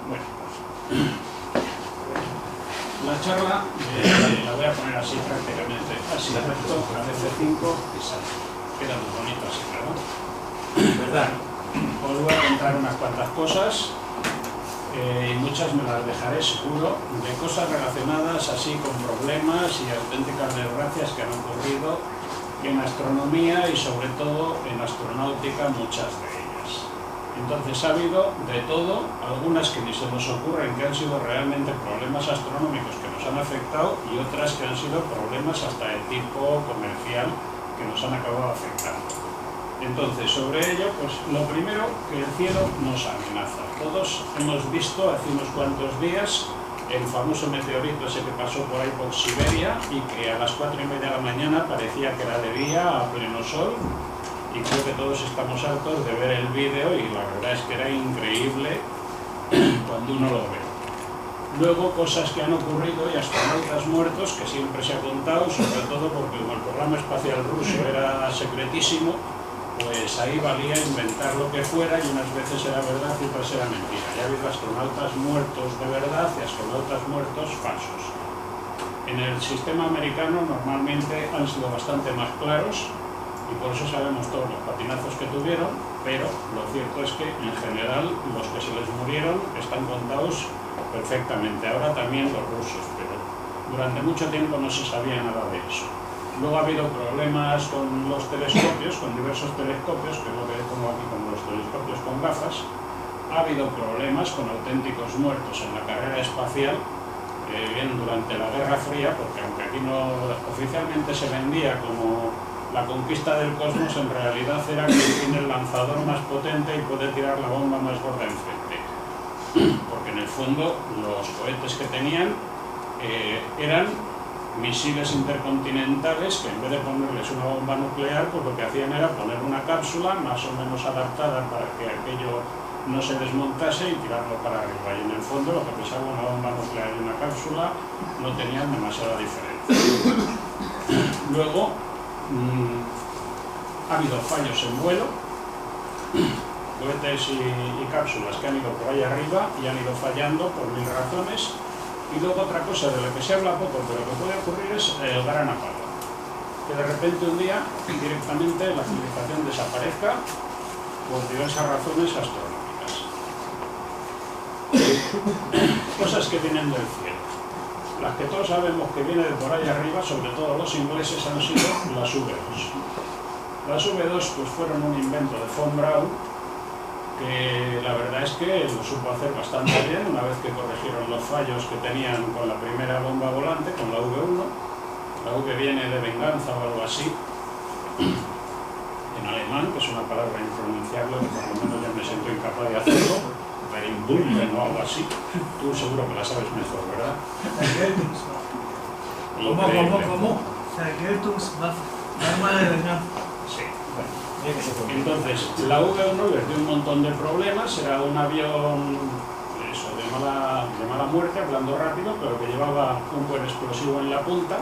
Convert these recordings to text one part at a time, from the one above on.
Bueno, la charla la voy a poner así prácticamente, así recto, a F5 y sale. Queda muy bonito así, ¿verdad? Os voy a contar unas cuantas cosas y muchas me las dejaré seguro, de cosas relacionadas así con problemas y auténticas desgracias que han ocurrido en astronomía y sobre todo en astronáutica, muchas de ellas. Entonces ha habido de todo, algunas que ni se nos ocurren que han sido realmente problemas astronómicos que nos han afectado y otras que han sido problemas hasta de tipo comercial que nos han acabado afectando. Entonces, sobre ello, pues lo primero, que el cielo nos amenaza. Todos hemos visto hace unos cuantos días el famoso meteorito ese que pasó por ahí por Siberia y que a las 4:30 de la mañana parecía que era de día a pleno sol, y creo que todos estamos hartos de ver el vídeo y la verdad es que era increíble cuando uno lo ve. Luego, cosas que han ocurrido y astronautas muertos, que siempre se ha contado, sobre todo porque como el programa espacial ruso era secretísimo, pues ahí valía inventar lo que fuera y unas veces era verdad y otras era mentira. Ya ha habido astronautas muertos de verdad y astronautas muertos falsos. En el sistema americano normalmente han sido bastante más claros y por eso sabemos todos los patinazos que tuvieron, pero lo cierto es que en general los que se les murieron están contados perfectamente. Ahora también los rusos, pero durante mucho tiempo no se sabía nada de eso. Luego ha habido problemas con los telescopios, con diversos telescopios, que es lo que pongo aquí como los telescopios con gafas. Ha habido problemas con auténticos muertos en la carrera espacial, bien durante la Guerra Fría, porque aunque aquí no oficialmente se vendía como la conquista del cosmos, en realidad era que tiene el lanzador más potente y puede tirar la bomba más gorda enfrente. Porque en el fondo los cohetes que tenían eran misiles intercontinentales que en vez de ponerles una bomba nuclear, pues lo que hacían era poner una cápsula más o menos adaptada para que aquello no se desmontase y tirarlo para arriba. Y en el fondo lo que pesaba una bomba nuclear y una cápsula no tenían demasiada diferencia. Luego ha habido fallos en vuelo, cohetes y cápsulas que han ido por ahí arriba y han ido fallando por mil razones. Y luego otra cosa de la que se habla poco, pero que puede ocurrir, es el gran apagón. Que de repente un día directamente la civilización desaparezca por diversas razones astronómicas. Cosas que vienen del cielo. Las que todos sabemos que vienen de por ahí arriba, sobre todo los ingleses, han sido las V2. Las V2 pues fueron un invento de von Braun, que la verdad es que lo supo hacer bastante bien una vez que corrigieron los fallos que tenían con la primera bomba volante, con la V1. La V viene de venganza o algo así, en alemán, que es una palabra impronunciable, que por lo menos yo me siento incapaz de hacerlo, Vereinbullen o algo así. Tú seguro que la sabes mejor, ¿verdad? ¿Cómo? Vergeltungswaffe. Sí, bueno. Entonces, la V1 les dio un montón de problemas, era un avión de mala muerte, hablando rápido, pero que llevaba un buen explosivo en la punta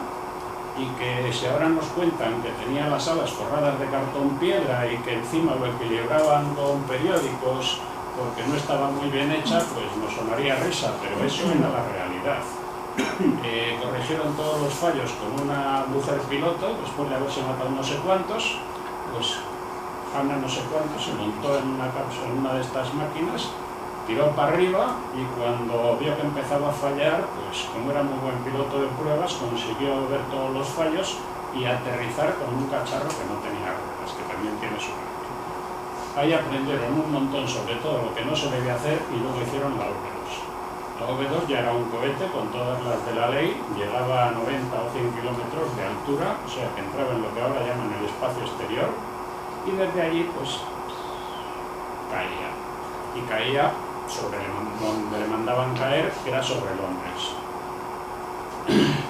y que si ahora nos cuentan que tenía las alas forradas de cartón piedra y que encima lo equilibraban con periódicos porque no estaba muy bien hecha, pues nos sonaría risa, pero eso era la realidad. Corrigieron todos los fallos con una mujer piloto, después de haberse matado no sé cuántos, pues Ana no sé cuánto se montó en una cápsula, en una de estas máquinas, tiró para arriba y cuando vio que empezaba a fallar, pues como era muy buen piloto de pruebas, consiguió ver todos los fallos y aterrizar con un cacharro que no tenía ruedas, que también tiene su gracia. Ahí aprendieron un montón sobre todo lo que no se debía hacer y luego hicieron la V2. La V2 ya era un cohete con todas las de la ley, llegaba a 90 o 100 kilómetros de altura, o sea que entraba en lo que ahora llaman el espacio exterior, y desde allí pues caía, y caía sobre donde le mandaban caer, que era sobre Londres.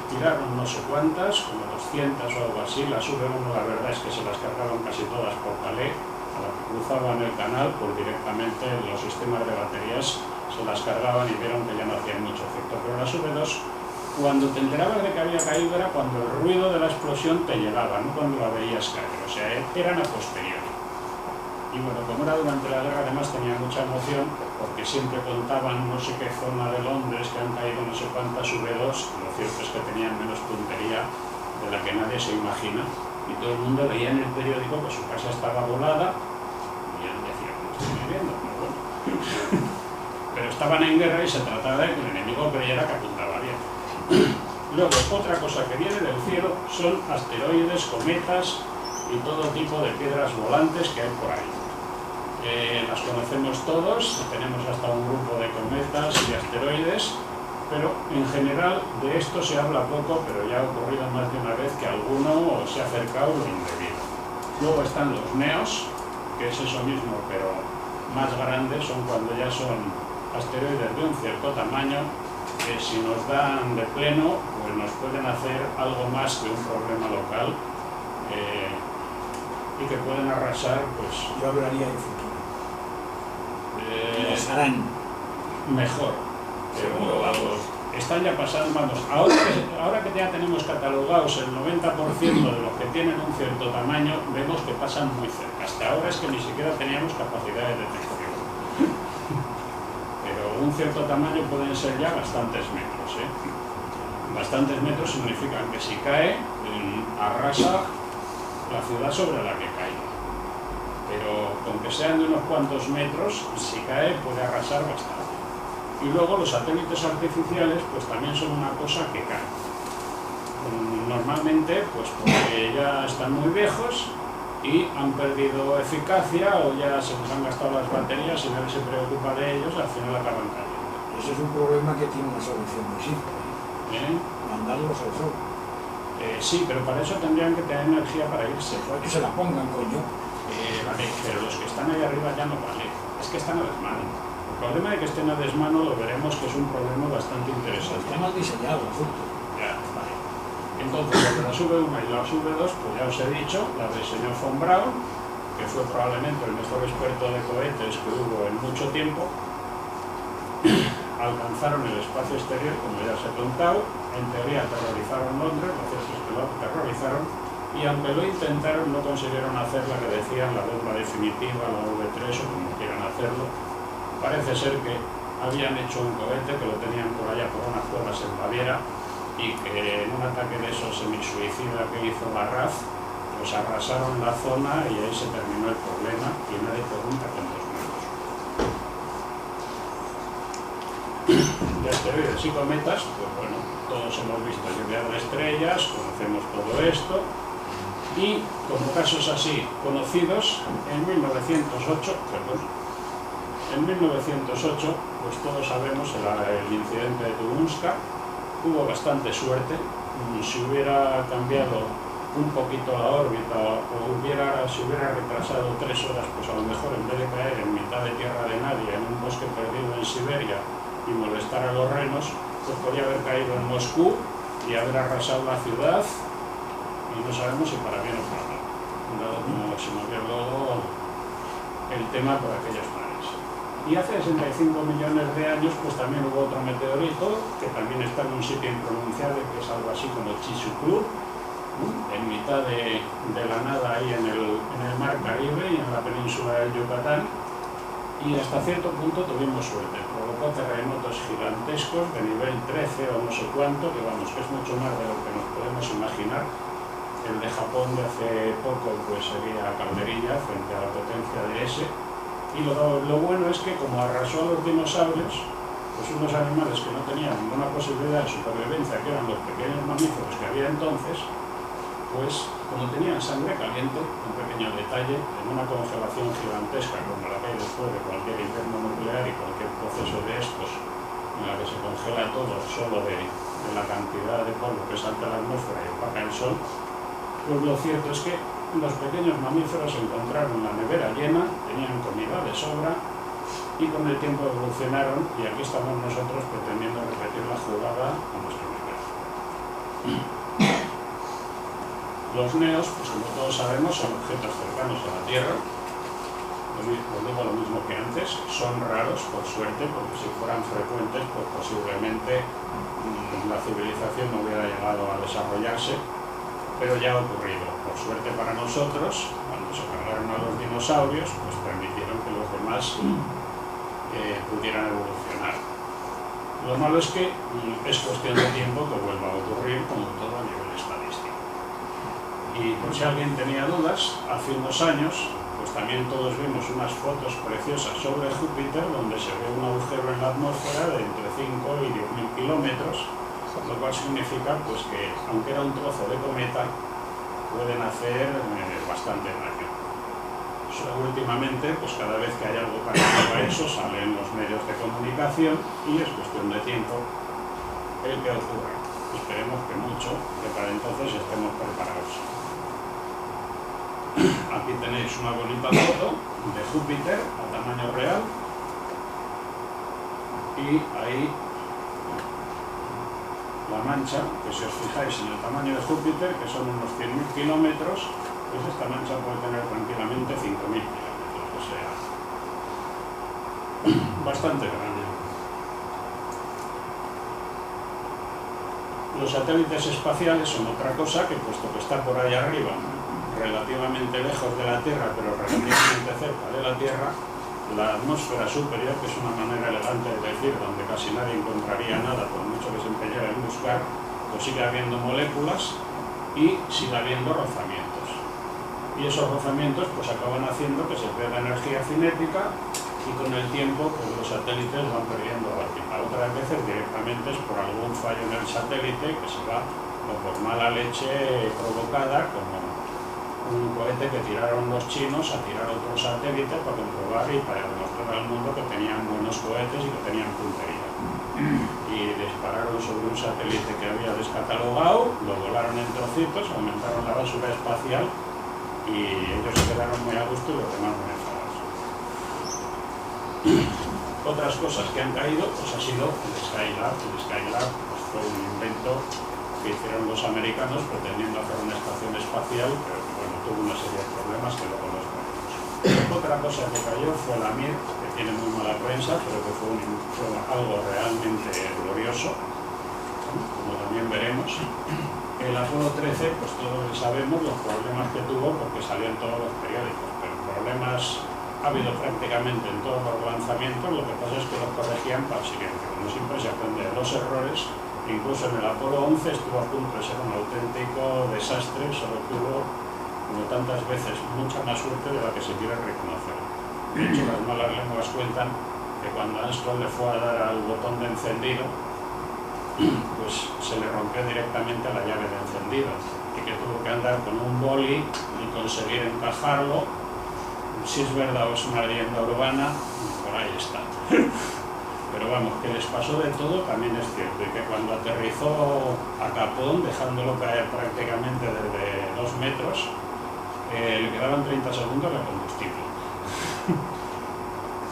Tiraron no sé cuántas, como 200 o algo así. Las V1 la verdad es que se las cargaron casi todas por Calais, a la que cruzaban el canal, pues directamente los sistemas de baterías se las cargaban y vieron que ya no hacían mucho efecto. Pero las V2, cuando te enterabas de que había caído, era cuando el ruido de la explosión te llegaba, no cuando la veías caer, o sea, eran a posteriori. Y bueno, como era durante la guerra, además tenía mucha emoción, porque siempre contaban no sé qué zona de Londres que han caído no sé cuántas V2, lo cierto es que tenían menos puntería de la que nadie se imagina, y todo el mundo leía en el periódico que su casa estaba volada, y él decía que no estoy viviendo, pero bueno. Pero estaban en guerra y se trataba de que el enemigo creyera que apuntaba bien. Luego, otra cosa que viene del cielo son asteroides, cometas y todo tipo de piedras volantes que hay por ahí. Las conocemos todos, tenemos hasta un grupo de cometas y de asteroides, pero en general de esto se habla poco, pero ya ha ocurrido más de una vez que alguno se ha acercado lo indebido. Luego están los neos, que es eso mismo, pero más grandes, son cuando ya son asteroides de un cierto tamaño, que si nos dan de pleno, pues nos pueden hacer algo más que un problema local, y que pueden arrasar, pues... Yo hablaría de futuro. Las harán. Mejor. Seguro, vamos. Están ya pasando, vamos, ahora que ya tenemos catalogados el 90% de los que tienen un cierto tamaño, vemos que pasan muy cerca. Hasta ahora es que ni siquiera teníamos capacidad de detección. Pero un cierto tamaño pueden ser ya bastantes metros, ¿eh? Bastantes metros significan que si cae, arrasa la ciudad sobre la que caiga. Pero con que sean de unos cuantos metros, si cae puede arrasar bastante. Y luego los satélites artificiales pues también son una cosa que cae. Normalmente pues porque ya están muy viejos y han perdido eficacia o ya se les han gastado las baterías y nadie se preocupa de ellos, al final acaban cayendo. Ese es un problema que tiene una solución muy simple. Mandarlos al sol. Sí, pero para eso tendrían que tener energía para irse. Pues que se la pongan, coño. Vale, pero los que están ahí arriba ya no vale. Es que están a desmano. El problema de que estén a desmano lo veremos que es un problema bastante interesante. Está mal diseñado, justo. Ya, vale. Entonces, las de las V1 y las V2, pues ya os he dicho, la del señor von Braun, que fue probablemente el mejor experto de cohetes que hubo en mucho tiempo, alcanzaron el espacio exterior, como ya os he contado. En teoría aterrorizaron Londres, lo cierto es que lo aterrorizaron, y aunque lo intentaron no consiguieron hacer la que decían la bomba definitiva, la V3 o como quieran hacerlo. Parece ser que habían hecho un cohete que lo tenían por allá por unas cuevas en Baviera y que en un ataque de esos semisuicida que hizo la RAF, pues arrasaron la zona y ahí se terminó el problema y nadie pregunta cuántos muertos. De asteroides y cometas, pues bueno, todos hemos visto lluvia de estrellas, conocemos todo esto, y como casos así conocidos, en 1908, pues todos sabemos el incidente de Tunguska, hubo bastante suerte. Si hubiera cambiado un poquito la órbita o se hubiera retrasado 3 horas, pues a lo mejor en vez de caer en mitad de tierra de nadie, en un bosque perdido en Siberia y molestar a los renos, pues podría haber caído en Moscú y haber arrasado la ciudad, y no sabemos si para bien o para mal, dado como se movió luego el tema por aquellos mares. Y hace 65 millones de años pues también hubo otro meteorito que también está en un sitio impronunciable, que es algo así como Chicxulub, en mitad de la nada ahí en el mar Caribe y en la península del Yucatán, y hasta cierto punto tuvimos suerte. Provocó terremotos gigantescos de nivel 13 o no sé cuánto, que vamos, que es mucho más de lo que nos podemos imaginar. El de Japón de hace poco pues sería Calderilla frente a la potencia de ese. Y lo bueno es que como arrasó a los dinosaurios, pues unos animales que no tenían ninguna posibilidad de supervivencia, que eran los pequeños mamíferos que había entonces, pues como tenían sangre caliente, un pequeño detalle, en una congelación gigantesca como la que hay después de cualquier invierno nuclear y cualquier proceso de estos, en la que se congela todo solo de la cantidad de polvo que salta a la atmósfera y opaca el sol, pues lo cierto es que los pequeños mamíferos encontraron la nevera llena, tenían comida de sobra y con el tiempo evolucionaron, y aquí estamos nosotros pretendiendo repetir la jugada a nuestro nivel. Los neos, pues como todos sabemos, son objetos cercanos a la Tierra. Os digo lo mismo que antes, son raros por suerte, porque si fueran frecuentes pues posiblemente la civilización no hubiera llegado a desarrollarse, pero ya ha ocurrido. Por suerte para nosotros, cuando se cargaron a los dinosaurios, pues permitieron que los demás pudieran evolucionar. Lo malo es que es cuestión de tiempo que vuelva a ocurrir, como todo a nivel estadístico. Y por si alguien tenía dudas, hace unos años pues también todos vimos unas fotos preciosas sobre Júpiter donde se ve un agujero en la atmósfera de entre 5 y 10.000 kilómetros, lo cual significa pues que, aunque era un trozo de cometa, pueden hacer bastante daño. Últimamente, pues cada vez que hay algo parecido a eso, salen los medios de comunicación y es cuestión de tiempo el que ocurra. Esperemos que mucho, que para entonces estemos preparados. Aquí tenéis una bonita foto de Júpiter a tamaño real y ahí la mancha, que si os fijáis en el tamaño de Júpiter, que son unos 100.000 kilómetros, pues esta mancha puede tener tranquilamente 5.000 kilómetros, o sea, bastante grande. Los satélites espaciales son otra cosa que, puesto que está por ahí arriba, relativamente lejos de la Tierra, pero relativamente cerca de la Tierra, la atmósfera superior, que es una manera elegante de decir donde casi nadie encontraría nada, por mucho que se empeñara en buscar, pues sigue habiendo moléculas y sigue habiendo rozamientos. Y esos rozamientos pues acaban haciendo que se pierda energía cinética y con el tiempo pues los satélites van perdiendo órbita. Otras veces directamente es por algún fallo en el satélite que se va o por mala leche provocada, como un cohete que tiraron los chinos a tirar otro satélite para comprobar y para demostrar al mundo que tenían buenos cohetes y que tenían puntería. Y dispararon sobre un satélite que había descatalogado, lo volaron en trocitos, aumentaron la basura espacial y ellos se quedaron muy a gusto y los demás muy enfadados. Otras cosas que han caído pues ha sido el Skylab. El Skylab pues, fue un invento que hicieron los americanos pretendiendo hacer una estación espacial, pero bueno, tuvo una serie de problemas que luego los veremos. Otra cosa que cayó fue la Mir, que tiene muy mala prensa, pero que fue algo realmente glorioso, como también veremos. El Apolo 13, pues todos sabemos los problemas que tuvo porque salió en todos los periódicos, pero problemas ha habido prácticamente en todos los lanzamientos. Lo que pasa es que los corregían para el siguiente. Como siempre se aprende de los errores. Incluso en el Apolo 11 estuvo a punto de ser un auténtico desastre, solo tuvo, como tantas veces, mucha más suerte de la que se quiere reconocer. De hecho, las malas lenguas cuentan que cuando Armstrong le fue a dar al botón de encendido, pues se le rompió directamente la llave de encendido y que tuvo que andar con un boli y conseguir encajarlo. Si es verdad o es una leyenda urbana, por ahí está. Pero vamos, que les pasó de todo también es cierto, y que cuando aterrizó a Capón, dejándolo caer prácticamente desde 2 metros, le quedaban 30 segundos de combustible.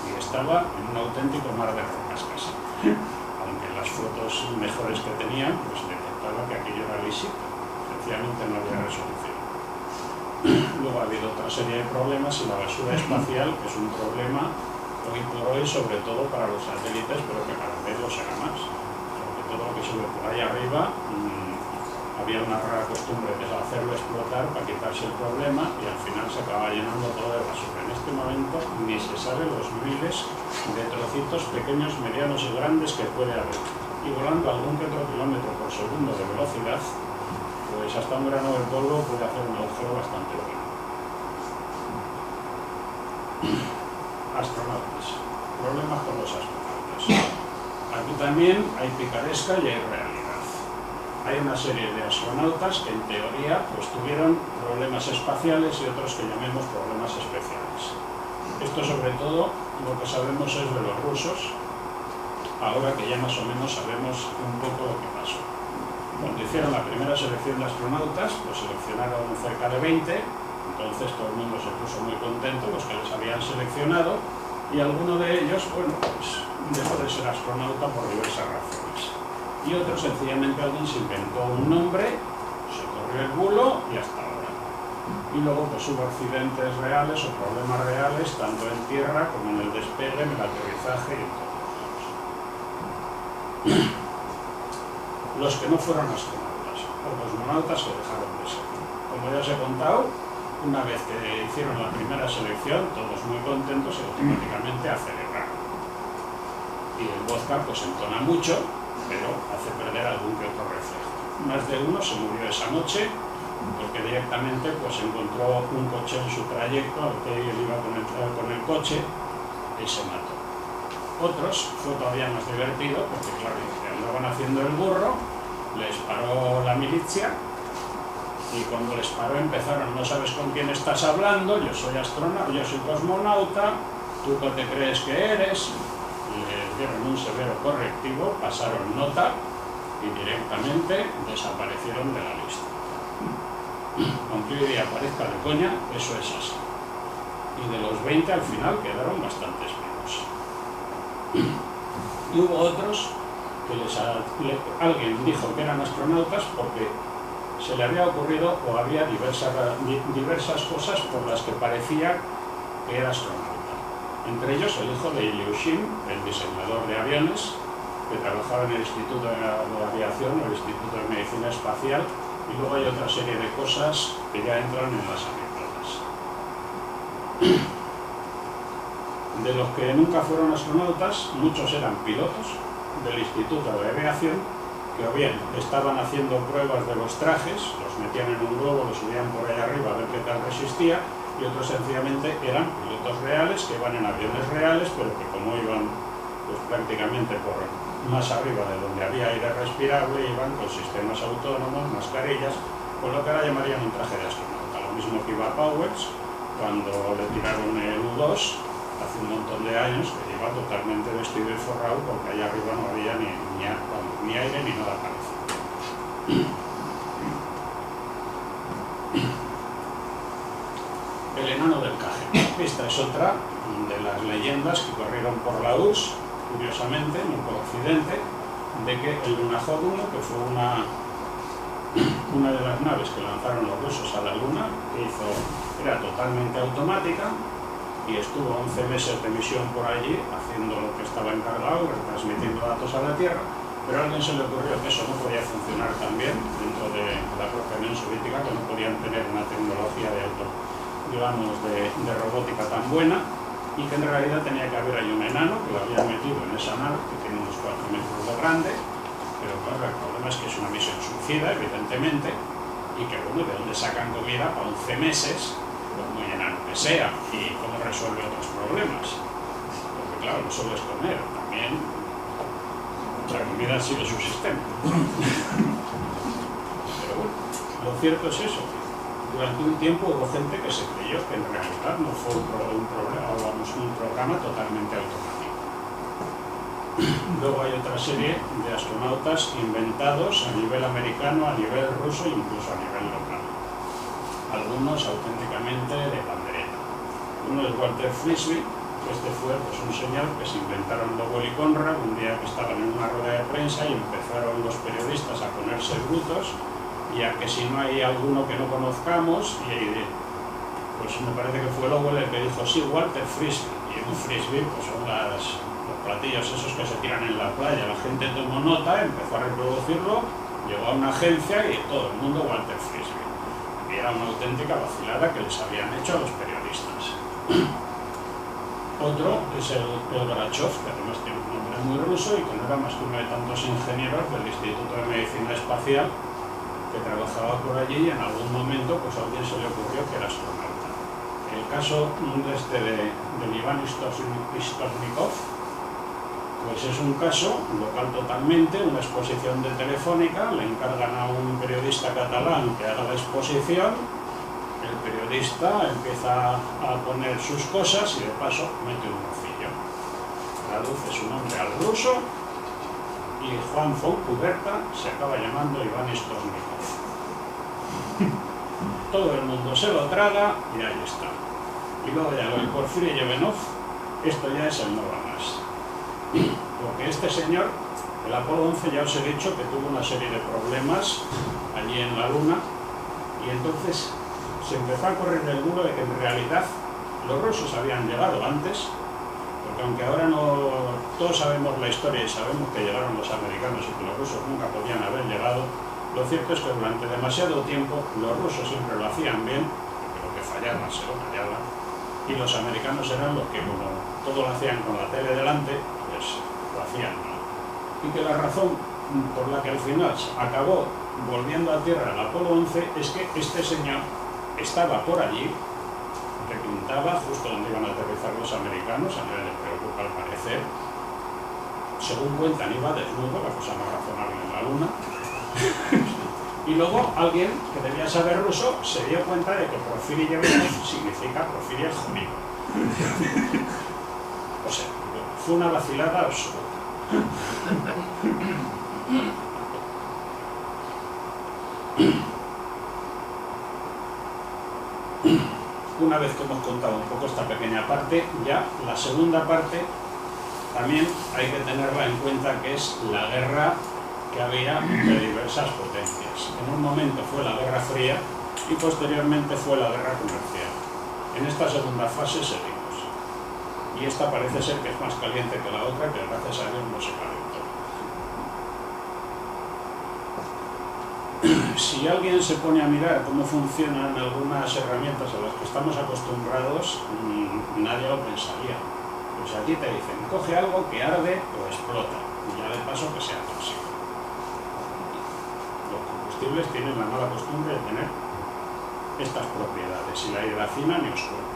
Y estaba en un auténtico mar de rocas casi. Aunque las fotos mejores que tenían, pues detectaba que aquello era lícito. Sencillamente no había resolución. Luego ha habido otra serie de problemas y la basura espacial, que es un problema hoy por hoy, sobre todo para los satélites, pero que cada vez lo será más. Porque todo lo que sube por ahí arriba, había una rara costumbre de hacerlo explotar para quitarse el problema y al final se acaba llenando todo de basura. En este momento ni se sabe los miles de trocitos pequeños, medianos y grandes que puede haber. Y volando algún que otro kilómetro por segundo de velocidad, pues hasta un grano de polvo puede hacer un agujero bastante bueno. Astronautas. Problemas con los astronautas. Aquí también hay picaresca y hay realidad. Hay una serie de astronautas que en teoría pues, tuvieron problemas espaciales y otros que llamemos problemas especiales. Esto sobre todo lo que sabemos es de los rusos, ahora que ya más o menos sabemos un poco lo que pasó. Cuando hicieron la primera selección de astronautas, pues seleccionaron cerca de 20. Entonces todo el mundo se puso muy contento, los que les habían seleccionado, y alguno de ellos, bueno, pues dejó de ser astronauta por diversas razones. Y otro, sencillamente alguien se inventó un nombre, se corrió el bulo y hasta ahora. Y luego pues hubo accidentes reales o problemas reales, tanto en tierra como en el despegue, en el aterrizaje y en todos lados. Los que no fueron astronautas, o cosmonautas que dejaron de ser. Como ya os he contado, una vez que hicieron la primera selección, todos muy contentos y automáticamente a celebrar. y el vodka pues entona mucho, pero hace perder algún que otro reflejo. Más de uno se murió esa noche porque directamente pues encontró un coche en su trayecto al que él iba con el coche y se mató. Otros fue todavía más divertido porque claro, andaban haciendo el burro, les paró la milicia y cuando les paró empezaron: no sabes con quién estás hablando, yo soy astronauta, yo soy cosmonauta, ¿tú qué te crees que eres? Les dieron un severo correctivo, pasaron nota y directamente desaparecieron de la lista. Aunque hoy día parezca de coña, eso es así. Y de los 20 al final quedaron bastantes vivos. Y hubo otros que alguien dijo que eran astronautas porque se le había ocurrido o había diversas cosas por las que parecía que era astronauta. Entre ellos el hijo de Ilyushin, el diseñador de aviones, que trabajaba en el Instituto de Aviación o el Instituto de Medicina Espacial, y luego hay otra serie de cosas que ya entran en las anécdotas. De los que nunca fueron astronautas, muchos eran pilotos del Instituto de Aviación, que o bien estaban haciendo pruebas de los trajes, los metían en un globo, los subían por ahí arriba a ver qué tal resistía, y otros sencillamente eran pilotos reales que iban en aviones reales, pero que como iban pues prácticamente por más arriba de donde había aire respirable, iban con sistemas autónomos, mascarillas, con lo que ahora llamarían un traje de astronauta. Lo mismo que iba Powers cuando le tiraron el U-2 hace un montón de años, que iba totalmente vestido y forrado porque allá arriba no había ni aire ni nada parecido. El enano del Caje. Esta es otra de las leyendas que corrieron por la URSS, curiosamente, no por Occidente, de que el Lunokhod 1, que fue una de las naves que lanzaron los rusos a la Luna, era totalmente automática y estuvo 11 meses de misión por allí haciendo lo que estaba encargado, retransmitiendo datos a la Tierra, pero a alguien se le ocurrió que eso no podía funcionar tan bien dentro de la propia Unión Soviética, que no podían tener una tecnología de robótica tan buena, y que en realidad tenía que haber ahí un enano que lo había metido en esa nave, que tiene unos 4 metros de grande, pero claro, el problema es que es una misión suicida, evidentemente, y que bueno, ¿de dónde sacan comida para 11 meses, por muy enano que sea, y cómo resuelve otros problemas? Porque claro, no solo es comer, también la comida sigue su sistema. Pero bueno, lo cierto es eso. Durante un tiempo hubo gente que se creyó que en realidad no fue un programa totalmente automático. Luego hay otra serie de astronautas inventados a nivel americano, a nivel ruso e incluso a nivel local. Algunos auténticamente de bandereta. Uno es Walter Frisbee. Este fue pues, un señor que se inventaron Lowell y Conrad un día que estaban en una rueda de prensa y empezaron los periodistas a ponerse brutos, ya que si no hay alguno que no conozcamos, y pues me parece que fue Lowell el que dijo sí, Walter Frisbee, y un frisbee pues son los platillos esos que se tiran en la playa. La gente tomó nota, empezó a reproducirlo, llegó a una agencia y todo el mundo Walter Frisbee, y era una auténtica vacilada que les habían hecho a los periodistas. Otro es el Gorachov, que además tiene un nombre muy ruso y que no era más que uno de tantos ingenieros del Instituto de Medicina Espacial que trabajaba por allí, y en algún momento pues a alguien se le ocurrió que era astronauta. El caso de Iván Istoznikov pues es un caso local totalmente, una exposición de Telefónica, le encargan a un periodista catalán que haga la exposición, el periodista empieza a poner sus cosas y de paso mete un mocillo, traduce su nombre al ruso y Juan von Kuberta se acaba llamando Iván Istoznikov. Todo el mundo se lo traga y ahí está. Y luego ya lo de Porfirio Yemenov, esto ya es el no va más. Porque este señor, el Apolo 11, ya os he dicho que tuvo una serie de problemas allí en la Luna, y entonces se empezó a correr el bulo de que en realidad los rusos habían llegado antes, porque aunque ahora no todos sabemos la historia y sabemos que llegaron los americanos y que los rusos nunca podían haber llegado, lo cierto es que durante demasiado tiempo los rusos siempre lo hacían bien, porque lo que fallaban se lo fallaban, y los americanos eran los que, como todo lo hacían con la tele delante, pues lo hacían mal. Y que la razón por la que al final acabó volviendo a Tierra el Apolo 11 es que este señor estaba por allí, repintaba justo donde iban a aterrizar los americanos, a nadie le preocupa al parecer, según cuentan iba desnudo, la cosa más razonable en la Luna, y luego alguien que debía saber ruso se dio cuenta de que Porfiry Yevhenov significa Porfirio el jodido. O sea, fue una vacilada absurda. Una vez que hemos contado un poco esta pequeña parte, ya la segunda parte también hay que tenerla en cuenta, que es la guerra que había entre diversas potencias. En un momento fue la Guerra Fría y posteriormente fue la Guerra Comercial. En esta segunda fase seguimos. Y esta parece ser que es más caliente que la otra, que gracias a Dios no se calentó. Si alguien se pone a mirar cómo funcionan algunas herramientas a las que estamos acostumbrados, nadie lo pensaría. Pues aquí te dicen, coge algo que arde o explota, y ya de paso que sea tóxico. Los combustibles tienen la mala costumbre de tener estas propiedades, y la hidracina ni os cuento.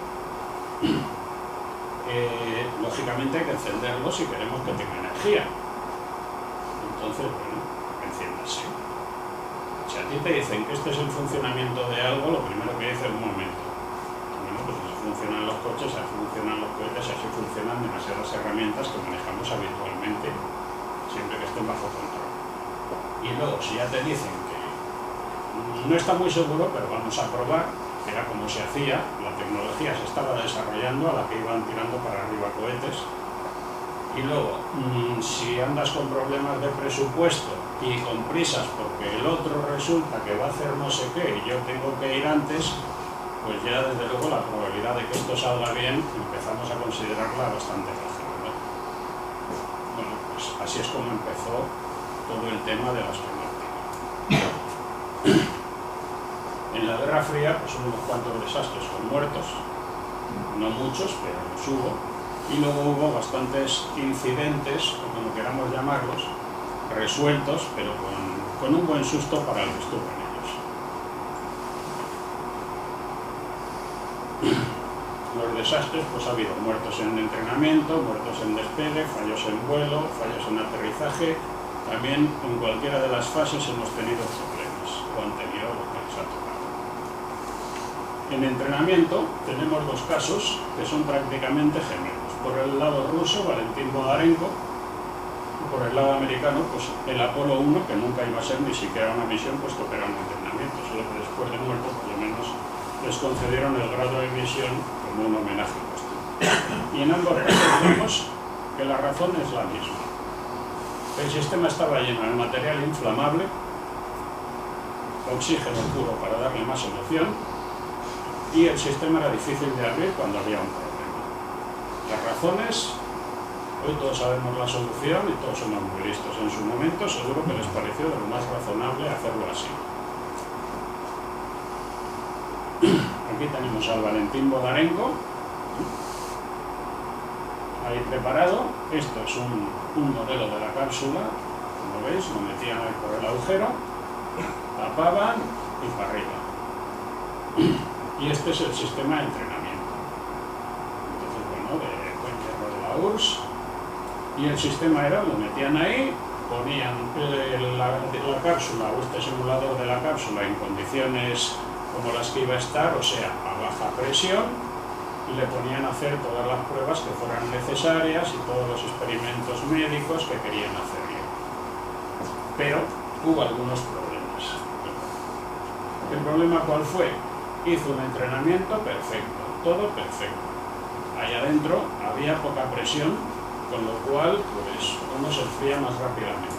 Lógicamente hay que encenderlos si queremos que tenga energía. Entonces, bueno, enciéndase. Si a ti te dicen que este es el funcionamiento de algo, lo primero que dice es un momento. Bueno, pues así funcionan los coches, así funcionan los cohetes, así funcionan demasiadas herramientas que manejamos habitualmente, siempre que estén bajo control. Y luego, si ya te dicen que no está muy seguro, pero vamos a probar, que era como se hacía, la tecnología se estaba desarrollando, a la que iban tirando para arriba cohetes, y luego, si andas con problemas de presupuesto y con prisas porque el otro resulta que va a hacer no sé qué y yo tengo que ir antes, pues ya desde luego la probabilidad de que esto salga bien empezamos a considerarla bastante baja, ¿verdad? Bueno, pues así es como empezó todo el tema de la astronáutica. En la Guerra Fría pues hubo unos cuantos desastres con muertos, no muchos, pero los hubo, y luego hubo bastantes incidentes, o como queramos llamarlos, resueltos, pero con un buen susto para el que estuvo en ellos. Los desastres, pues ha habido muertos en entrenamiento, muertos en despegue, fallos en vuelo, fallos en aterrizaje. También en cualquiera de las fases hemos tenido problemas, o han tenido lo que les ha tocado. En entrenamiento tenemos dos casos que son prácticamente gemelos. Por el lado ruso, Valentín Bodarenko, y por el lado americano, pues el Apolo 1, que nunca iba a ser ni siquiera una misión, puesto que era un entrenamiento, solo que después de muerto, por lo menos, les concedieron el grado de misión como un homenaje póstumo. Y en ambos casos vemos que la razón es la misma. El sistema estaba lleno de material inflamable, oxígeno puro para darle más emoción, y el sistema era difícil de abrir cuando había un problema. Las razones, hoy todos sabemos la solución y todos somos muy listos. En su momento seguro que les pareció de lo más razonable hacerlo así. Aquí tenemos al Valentín Bodarenko, ahí preparado. Esto es un modelo de la cápsula, como veis, lo metían ahí por el agujero, tapaban y para arriba. Y este es el sistema de entrenamiento. Entonces, bueno, de buen hierro de la URSS. Y el sistema era, lo metían ahí, ponían la cápsula o este simulador de la cápsula en condiciones como las que iba a estar, o sea, a baja presión, y le ponían a hacer todas las pruebas que fueran necesarias y todos los experimentos médicos que querían hacerle. Pero hubo algunos problemas. ¿El problema cuál fue? Hizo un entrenamiento perfecto, todo perfecto. Ahí adentro había poca presión, con lo cual pues uno se enfría más rápidamente.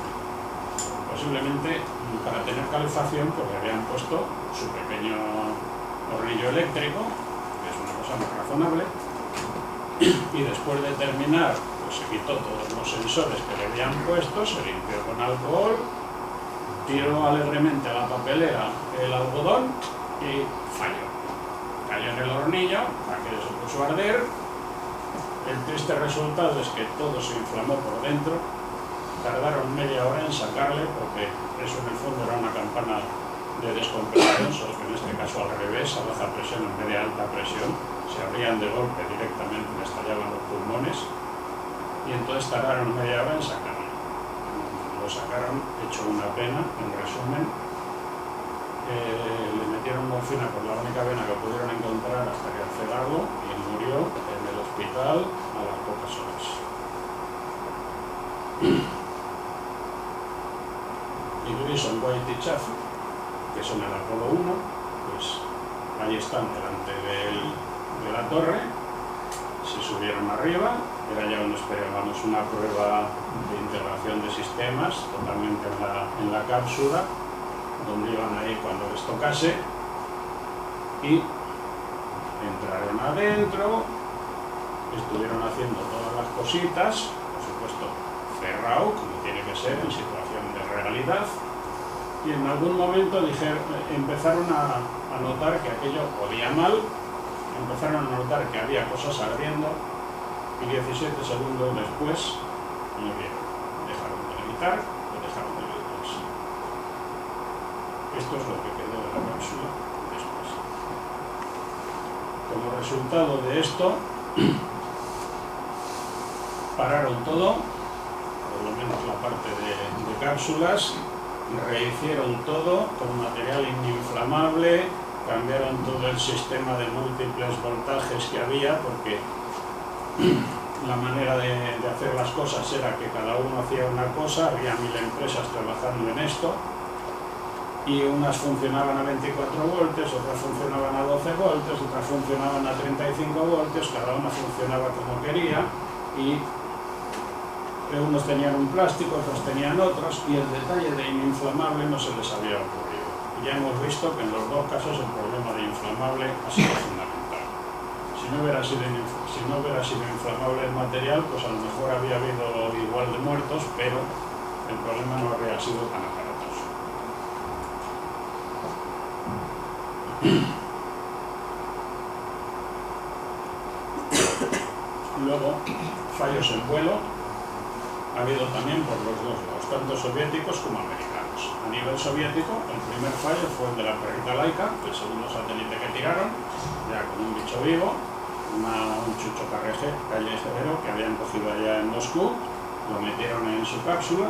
Posiblemente para tener calefacción pues le habían puesto su pequeño hornillo eléctrico, que es una cosa más razonable, y después de terminar pues se quitó todos los sensores que le habían puesto, se limpió con alcohol, tiró alegremente a la papelera el algodón y falló. Cayó en el hornillo, aquello se puso a arder, El triste resultado es que todo se inflamó por dentro, tardaron media hora en sacarle porque eso en el fondo era una campana de descompresión, solo que en este caso al revés, a baja presión en vez de alta presión, se abrían de golpe directamente, le estallaban los pulmones y entonces tardaron media hora en sacarlo. Lo sacaron hecho una pena, en resumen. Le metieron morfina por la única vena que pudieron encontrar hasta que cegarlo y murió en el hospital a las pocas horas. Y Gleason, White y Chaffee, que son el Apolo 1, pues ahí están delante de la torre, se subieron arriba, era ya esperábamos una prueba de integración de sistemas totalmente en la cápsula, donde iban a ir cuando les tocase, y entraron adentro, estuvieron haciendo todas las cositas, por supuesto cerrado, como tiene que ser en situación de realidad, y en algún momento empezaron a notar que aquello olía mal, empezaron a notar que había cosas ardiendo, y 17 segundos después lo vieron, dejaron de gritar o dejaron de gritar. Esto es lo que quedó de la cápsula después. Como resultado de esto, pararon todo, por lo menos la parte de cápsulas, rehicieron todo con material ininflamable, cambiaron todo el sistema de múltiples voltajes que había, porque la manera de hacer las cosas era que cada uno hacía una cosa, había 1000 empresas trabajando en esto, y unas funcionaban a 24 voltios, otras funcionaban a 12 voltios, otras funcionaban a 35 voltios, cada una funcionaba como quería, y unos tenían un plástico, otros tenían otros, y el detalle de ininflamable no se les había ocurrido. Y ya hemos visto que en los dos casos el problema de inflamable ha sido fundamental. Si no hubiera sido inflamable el material, pues a lo mejor había habido igual de muertos, pero el problema no habría sido tan aparatoso. Luego, fallos en vuelo ha habido también por los dos lados, tanto soviéticos como americanos. A nivel soviético, el primer fallo fue el de la perrita Laika, el segundo satélite que tiraron, ya con un bicho vivo, un chucho callejero que habían cogido allá en Moscú, lo metieron en su cápsula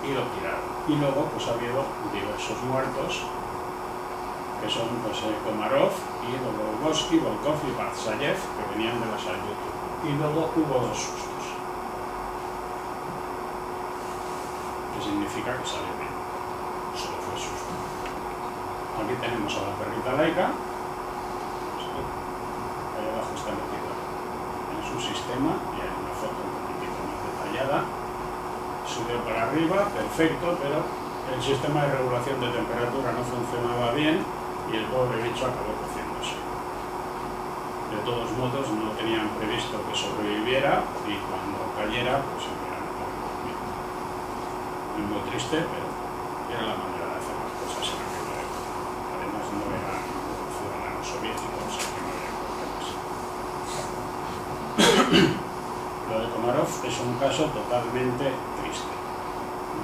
y lo tiraron. Y luego pues ha habido diversos muertos, que son pues, Komarov y Volkovsky, Volkov y Bartsayev, que venían de las Ayutu. Y luego hubo 2 sustos, que significa que salió bien, solo fue susto. Aquí tenemos a la perrita Laika, ahí abajo está metida en su sistema, y hay una foto un poquitito más detallada. Subió para arriba, perfecto, pero el sistema de regulación de temperatura no funcionaba bien y el pobre bicho acabó cociéndose. De todos modos, no tenían previsto que sobreviviera y cuando cayera, pues se hubieran dormido. Es muy triste, pero era la manera de hacer las cosas en aquella época. Además, no eran ciudadanos soviéticos, o sea que no había problemas. Lo de Komarov es un caso totalmente triste.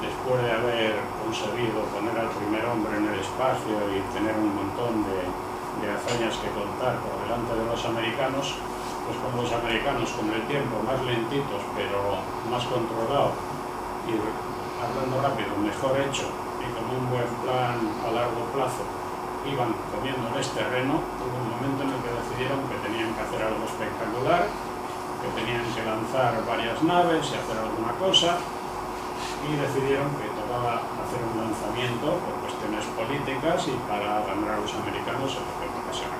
Después de haber conseguido poner al primer hombre en el espacio y tener un montón de hazañas que contar por delante de los americanos, pues con los americanos con el tiempo más lentitos pero más controlado y hablando rápido, mejor hecho y con un buen plan a largo plazo, iban comiéndoles terreno. Hubo un momento en el que decidieron que tenían que hacer algo espectacular, que tenían que lanzar varias naves y hacer alguna cosa, y decidieron que tocaba hacer un lanzamiento por cuestiones políticas y para ganar a los americanos en lo que pasara.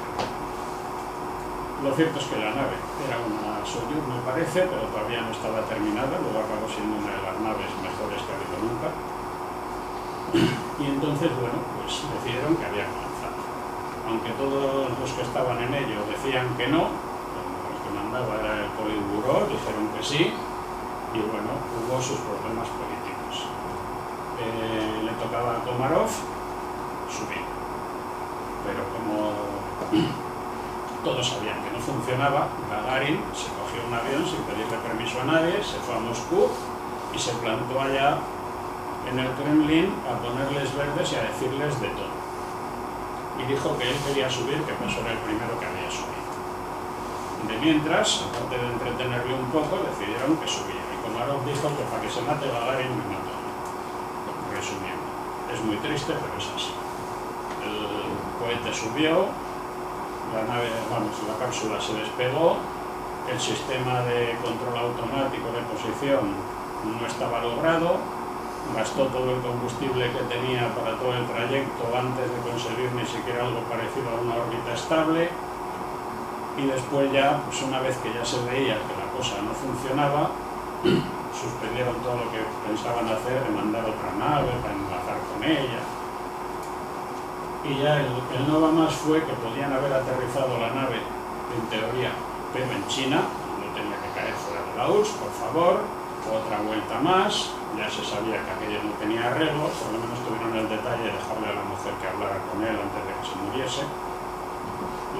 Lo cierto es que la nave era una Soyuz, me parece, pero todavía no estaba terminada, luego acabó siendo una de las naves mejores que ha habido nunca. Y entonces, bueno, pues decidieron que había que lanzar. Aunque todos los que estaban en ello decían que no, el que mandaba era el Politburó, dijeron que sí, y bueno, hubo sus problemas políticos. Le tocaba a Komarov subir, pero como todos sabían que no funcionaba. Gagarin se cogió un avión sin pedirle permiso a nadie, se fue a Moscú y se plantó allá en el Kremlin a ponerles verdes y a decirles de todo. Y dijo que él quería subir, que pues era el primero que había subido. De mientras, aparte de entretenerle un poco, decidieron que subiera. Y Komarov dijo que para que se mate Gagarin me mató. Resumiendo, es muy triste, pero es así. El cohete subió, la nave, vamos, la cápsula se despegó, el sistema de control automático de posición no estaba logrado, gastó todo el combustible que tenía para todo el trayecto antes de conseguir ni siquiera algo parecido a una órbita estable, y después ya, pues una vez que ya se veía que la cosa no funcionaba, suspendieron todo lo que pensaban hacer de mandar otra nave para enlazar con ella. Y ya el no va más fue que podían haber aterrizado la nave, en teoría, pero en China, no tenía que caer fuera de la URSS, por favor, otra vuelta más, ya se sabía que aquello no tenía arreglo, por lo menos tuvieron el detalle de dejarle a la mujer que hablara con él antes de que se muriese.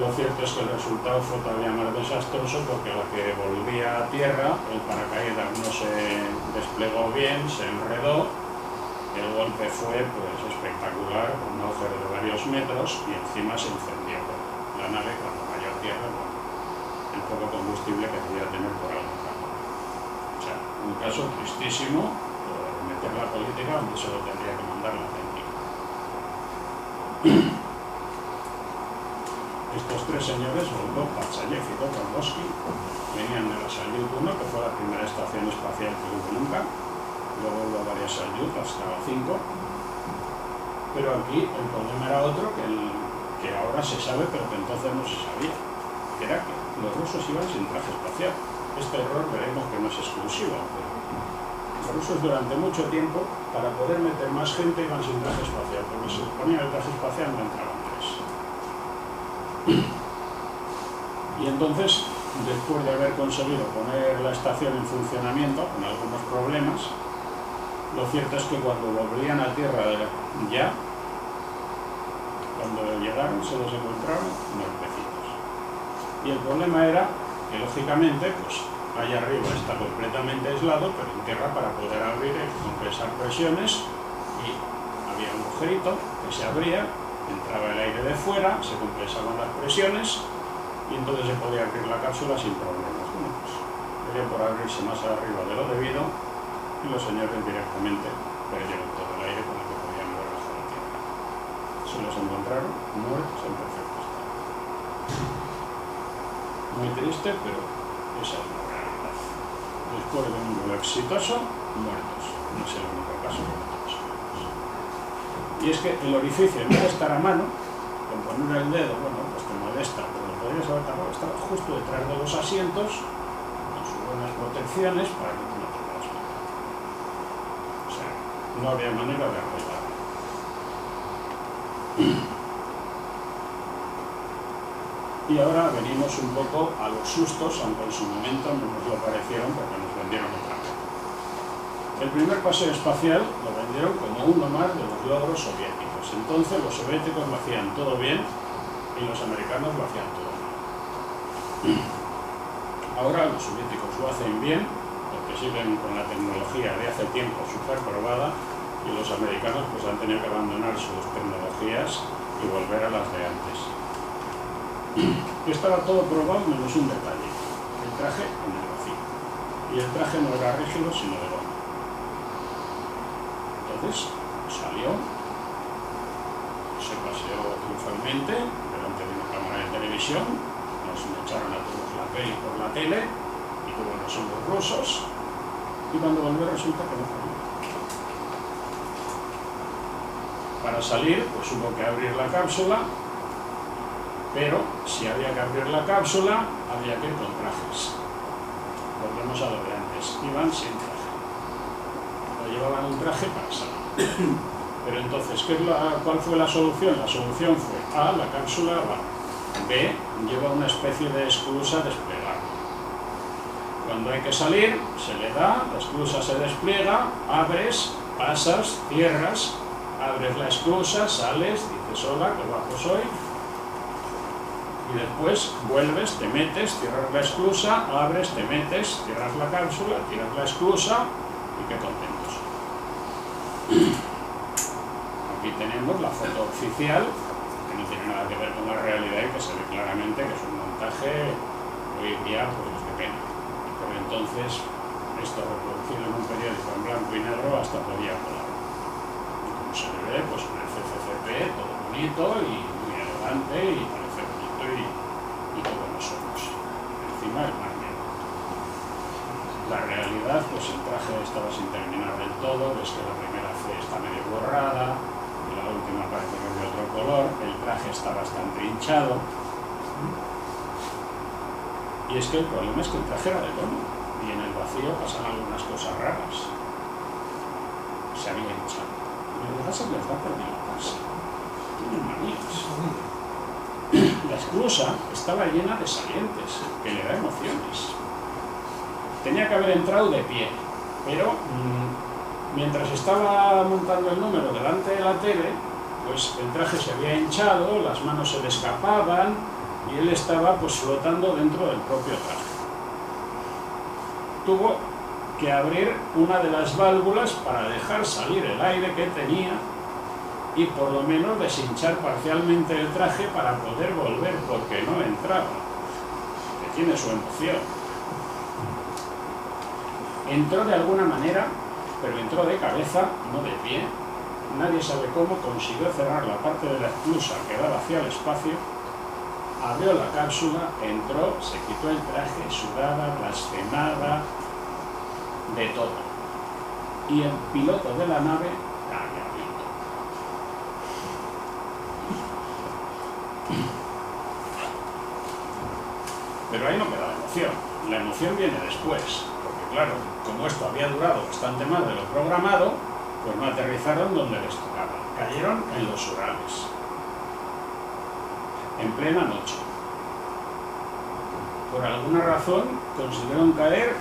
Lo cierto es que el resultado fue todavía más desastroso porque a la que volvía a tierra, el paracaídas no se desplegó bien, se enredó, el golpe fue pues espectacular, con un agujero de varios metros y encima se incendió la nave cuando cayó a tierra, con el poco combustible que debía tener por algo. O sea, un caso tristísimo por meter la política donde solo tendría que mandar la técnica. Estos tres señores, Volkov, Pachayev y Kotlovsky, venían de la Salyut 1, que fue la primera estación espacial que hubo nunca. Luego hubo varias Salyut, hasta la 5. Pero aquí el problema era otro, que ahora se sabe, pero que entonces no se sabía. Que era que los rusos iban sin traje espacial. Este error veremos que no es exclusivo. Los rusos durante mucho tiempo, para poder meter más gente, iban sin traje espacial, porque se ponía el traje espacial no entraban tres. Y entonces, después de haber conseguido poner la estación en funcionamiento, con algunos problemas, lo cierto es que cuando volvían a tierra ya, cuando llegaron se los encontraron muertecitos. Y el problema era que, lógicamente, pues allá arriba está completamente aislado, pero en tierra para poder abrir hay que compensar presiones, y había un agujerito que se abría, entraba el aire de fuera, se compensaban las presiones y entonces se podía abrir la cápsula sin problemas. Bueno, pues debió por abrirse más arriba de lo debido y los señores directamente perdieron todo el aire con el que podían mover bajo la tierra. Se los encontraron muertos en perfecto estado. Muy triste, pero esa es la realidad. Después de un vuelo exitoso, muertos. No es el único caso que todos sabemos. Y es que el orificio, en vez de estar a mano, con poner el dedo, bueno, pues te molesta, pero lo podrías haber tapado, estaba justo detrás de los asientos, con sus buenas protecciones, para que tú no te puedas matar. O sea, no había manera de arreglarlo. Y ahora venimos un poco a los sustos, aunque en su momento no nos lo parecieron porque nos vendieron otra vez. El primer paseo espacial lo vendieron como uno más de los logros soviéticos. Entonces los soviéticos lo hacían todo bien y los americanos lo hacían todo mal. Ahora los soviéticos lo hacen bien porque siguen con la tecnología de hace tiempo súper probada, y los americanos pues han tenido que abandonar sus tecnologías y volver a las de antes. Estaba todo probado menos un detalle: el traje en el vacío. Y el traje no era rígido sino de goma. Entonces salió, se paseó triunfalmente delante de una cámara de televisión, nos echaron a todos la peli por la tele, y como no somos rusos, y cuando volvió resulta que no salió. Para salir, pues hubo que abrir la cápsula, pero si había que abrir la cápsula, había que ir con trajes. Volvemos a lo de antes, iban sin traje. Llevaban un traje para salir. Pero entonces, ¿cuál fue la solución? La solución fue: A, la cápsula va; B, lleva una especie de esclusa desplegada. Cuando hay que salir, se le da, la esclusa se despliega, abres, pasas, cierras, abres la esclusa, sales, dices hola, qué guapo soy, Y después vuelves, te metes, cierras la esclusa, abres, te metes, cierras la cápsula, tiras la esclusa y qué contentos. Aquí tenemos la foto oficial, que no tiene nada que ver con la realidad y que se ve claramente que es un montaje hoy en día pues de pena. Por entonces, esto reproducido en un periódico en blanco y negro hasta podía colar. Y como se ve, pues con el CCCP, todo bonito y muy elegante y parece bonito y todos los somos. Encima el mar negro. La realidad, pues el traje estaba sin terminar del todo, ves que la primera C está medio borrada, y la última parece que es de otro color, el traje está bastante hinchado. Y es que el problema es que el traje era de lono, y en el vacío pasan algunas cosas raras. Se había hinchado. Y lo que pasa es que les da por dilatarse. Tienen manías. La esclusa estaba llena de salientes, que le da emociones. Tenía que haber entrado de pie, pero mientras estaba montando el número delante de la tele, pues el traje se había hinchado, las manos se le escapaban y él estaba pues flotando dentro del propio traje. Tuvo que abrir una de las válvulas para dejar salir el aire que tenía y por lo menos deshinchar parcialmente el traje para poder volver, porque no entraba, que tiene su emoción. Entró de alguna manera, pero entró de cabeza, no de pie. Nadie sabe cómo consiguió cerrar la parte de la esclusa que daba hacia el espacio, abrió la cápsula, entró, se quitó el traje, sudada, blasfemada, de todo. Y el piloto de la nave, calladito. Pero ahí no queda la emoción. La emoción viene después. Claro, como esto había durado bastante más de lo programado, pues no aterrizaron donde les tocaba. Cayeron en los Urales, en plena noche. Por alguna razón consiguieron caer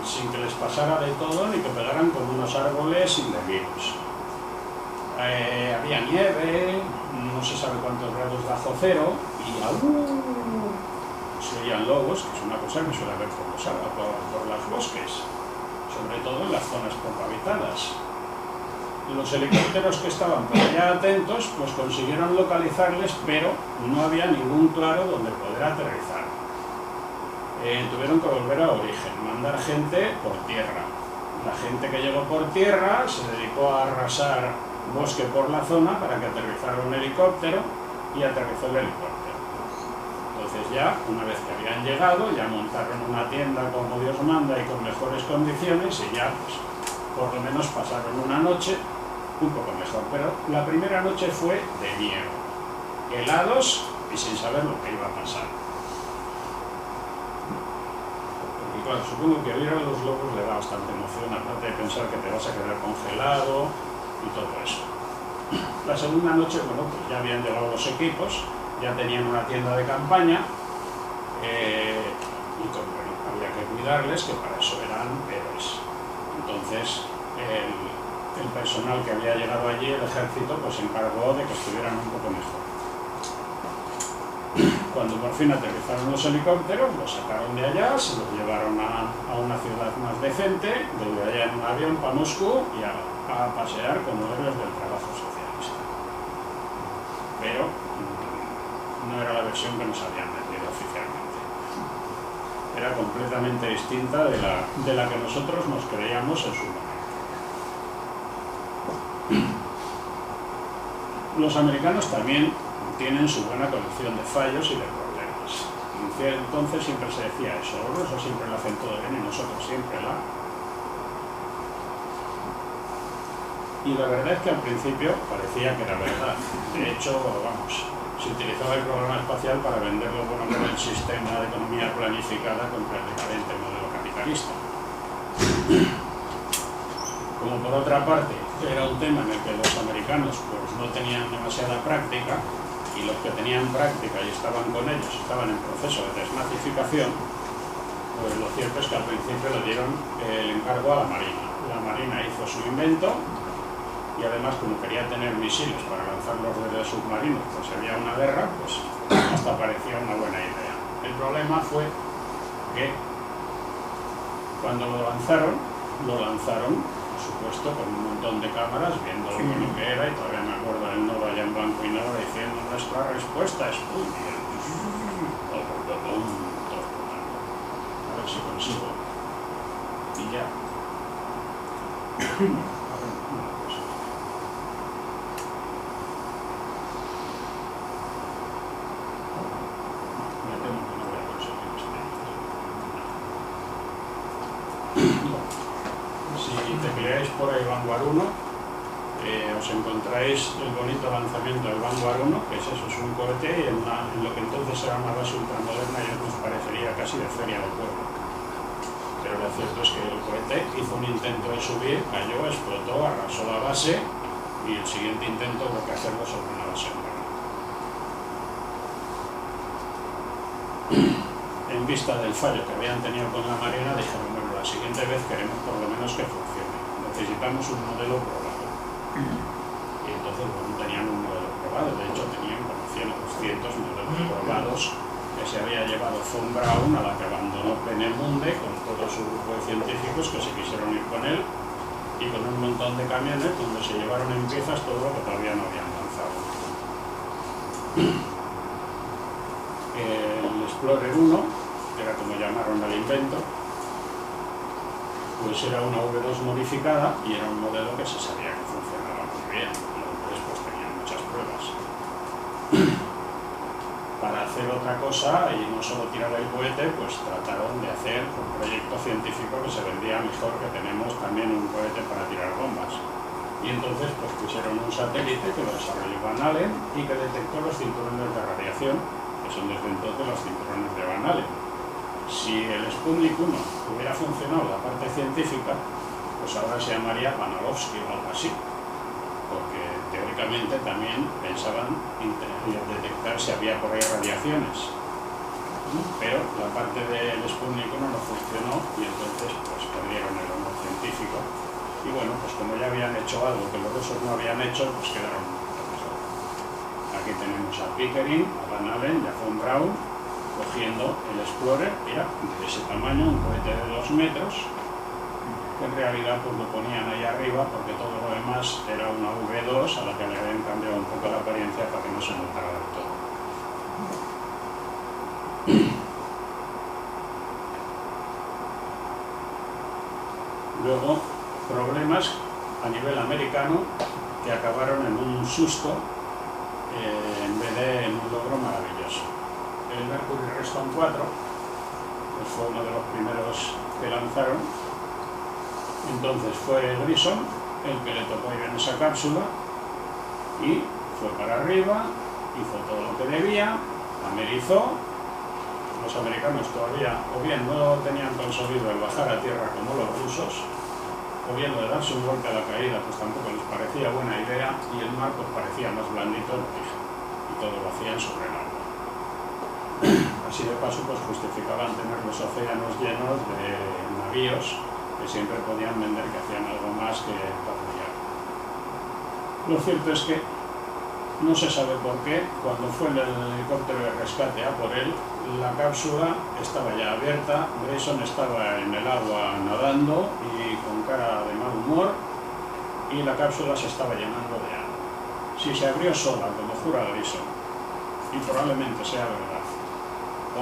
sin que les pasara de todo ni que pegaran con unos árboles indebidos. Había nieve, no se sabe cuántos grados bajo cero y aún se oían lobos, que es una cosa que suele haber por los bosques, sobre todo en las zonas poco habitadas. Los helicópteros que estaban por allá atentos, pues consiguieron localizarles, pero no había ningún claro donde poder aterrizar. Tuvieron que volver a origen, mandar gente por tierra. La gente que llegó por tierra se dedicó a arrasar bosque por la zona para que aterrizara un helicóptero y aterrizó el helicóptero. Entonces ya, una vez que habían llegado, ya montaron una tienda como Dios manda y con mejores condiciones y ya, pues, por lo menos pasaron una noche un poco mejor. Pero la primera noche fue de miedo, helados y sin saber lo que iba a pasar. Porque claro, supongo que oír a los lobos le da bastante emoción, aparte de pensar que te vas a quedar congelado y todo eso. La segunda noche, bueno, pues ya habían llegado los equipos, ya tenían una tienda de campaña y bueno, había que cuidarles, que para eso eran héroes. Entonces el personal que había llegado allí, el ejército, pues se encargó de que estuvieran un poco mejor. Cuando por fin aterrizaron los helicópteros, los sacaron de allá, se los llevaron a una ciudad más decente, desde allá en un avión para Moscú y a pasear como héroes del trabajo socialista. Pero no era la versión que nos habían vendido oficialmente. Era completamente distinta de la que nosotros nos creíamos en su momento. Los americanos también tienen su buena colección de fallos y de problemas. Entonces siempre se decía eso, los rusos siempre lo hacen todo bien y nosotros siempre la... Y la verdad es que al principio parecía que era verdad. De hecho, vamos, se utilizaba el programa espacial para vender lo bueno que era el sistema de economía planificada contra el decadente modelo capitalista. Como por otra parte era un tema en el que los americanos pues no tenían demasiada práctica y los que tenían práctica y estaban con ellos estaban en proceso de desnazificación, pues lo cierto es que al principio le dieron el encargo a la Marina. La Marina hizo su invento y además como quería tener misiles para lanzarlos desde submarinos, pues si había una guerra, pues hasta parecía una buena idea. El problema fue que cuando lo lanzaron, por supuesto, con un montón de cámaras viendo lo que era, y todavía me acuerdo del nodo allá en blanco y negro diciendo nuestra respuesta es muy bien. A ver si consigo. Y ya. Me temo que no voy a conseguir este. Si tecleáis por ahí Vanguard 1, os encontráis el bonito lanzamiento del Vanguard 1, que es eso, es un cohete en lo que entonces era una base ultramoderna y nos parecería casi de feria del pueblo. Pero lo cierto es que el cohete hizo un intento de subir, cayó, explotó, arrasó la base y el siguiente intento hubo que hacerlo sobre una base nueva. En vista del fallo que habían tenido con la Marina, dijeron, bueno, la siguiente vez queremos por lo menos que funcione. Necesitamos un modelo probado. Y entonces, bueno, tenían un modelo probado. De hecho, tenían como 100 o 200 modelos probados que se había llevado von Braun, a la que abandonó Peenemünde con todo su grupo de científicos que se quisieron ir con él, y con un montón de camiones donde se llevaron en piezas todo lo que todavía no habían lanzado. El Explorer 1, que era como llamaron al invento, pues era una V2 modificada y era un modelo que se sabía que funcionaba muy bien. Después tenían muchas pruebas. Para hacer otra cosa y no solo tirar el cohete, pues trataron de hacer un proyecto científico que se vendía mejor, que tenemos también un cohete para tirar bombas. Y entonces pues pusieron un satélite que lo desarrolló Van Allen y que detectó los cinturones de radiación, que son desde entonces los cinturones de Van Allen. Si el Sputnik 1 hubiera funcionado la parte científica, pues ahora se llamaría Panalovsky o algo así, porque teóricamente también pensaban detectar si había por ahí radiaciones, pero la parte del Sputnik 1 no funcionó y entonces pues perdieron el honor científico. Y bueno, pues como ya habían hecho algo que los rusos no habían hecho, pues quedaron profesores. Aquí tenemos a Pickering, a Van Allen y a von Braun cogiendo el Explorer, era de ese tamaño, un cohete de 2 metros, que en realidad pues lo ponían ahí arriba porque todo lo demás era una V2 a la que le habían cambiado un poco la apariencia para que no se notara del todo. Luego, problemas a nivel americano que acabaron en un susto en vez de en un logro maravilloso. El Mercury Redstone 4 pues fue uno de los primeros que lanzaron. Entonces fue Grison el que le tocó ir en esa cápsula y fue para arriba, hizo todo lo que debía, amerizó. Los americanos todavía o bien no tenían conseguido el bajar a tierra como los rusos, o bien lo de darse un golpe a la caída pues tampoco les parecía buena idea, y el mar pues parecía más blandito en origen y todo lo hacían sobre el agua. Así de paso pues justificaban tener los océanos llenos de navíos que siempre podían vender que hacían algo más que patrullar. Lo cierto es que no se sabe por qué, cuando fue el helicóptero de rescate a por él, la cápsula estaba ya abierta, Grayson estaba en el agua nadando y con cara de mal humor, y la cápsula se estaba llenando de agua. Si se abrió sola, como jura Grayson, y probablemente sea verdad,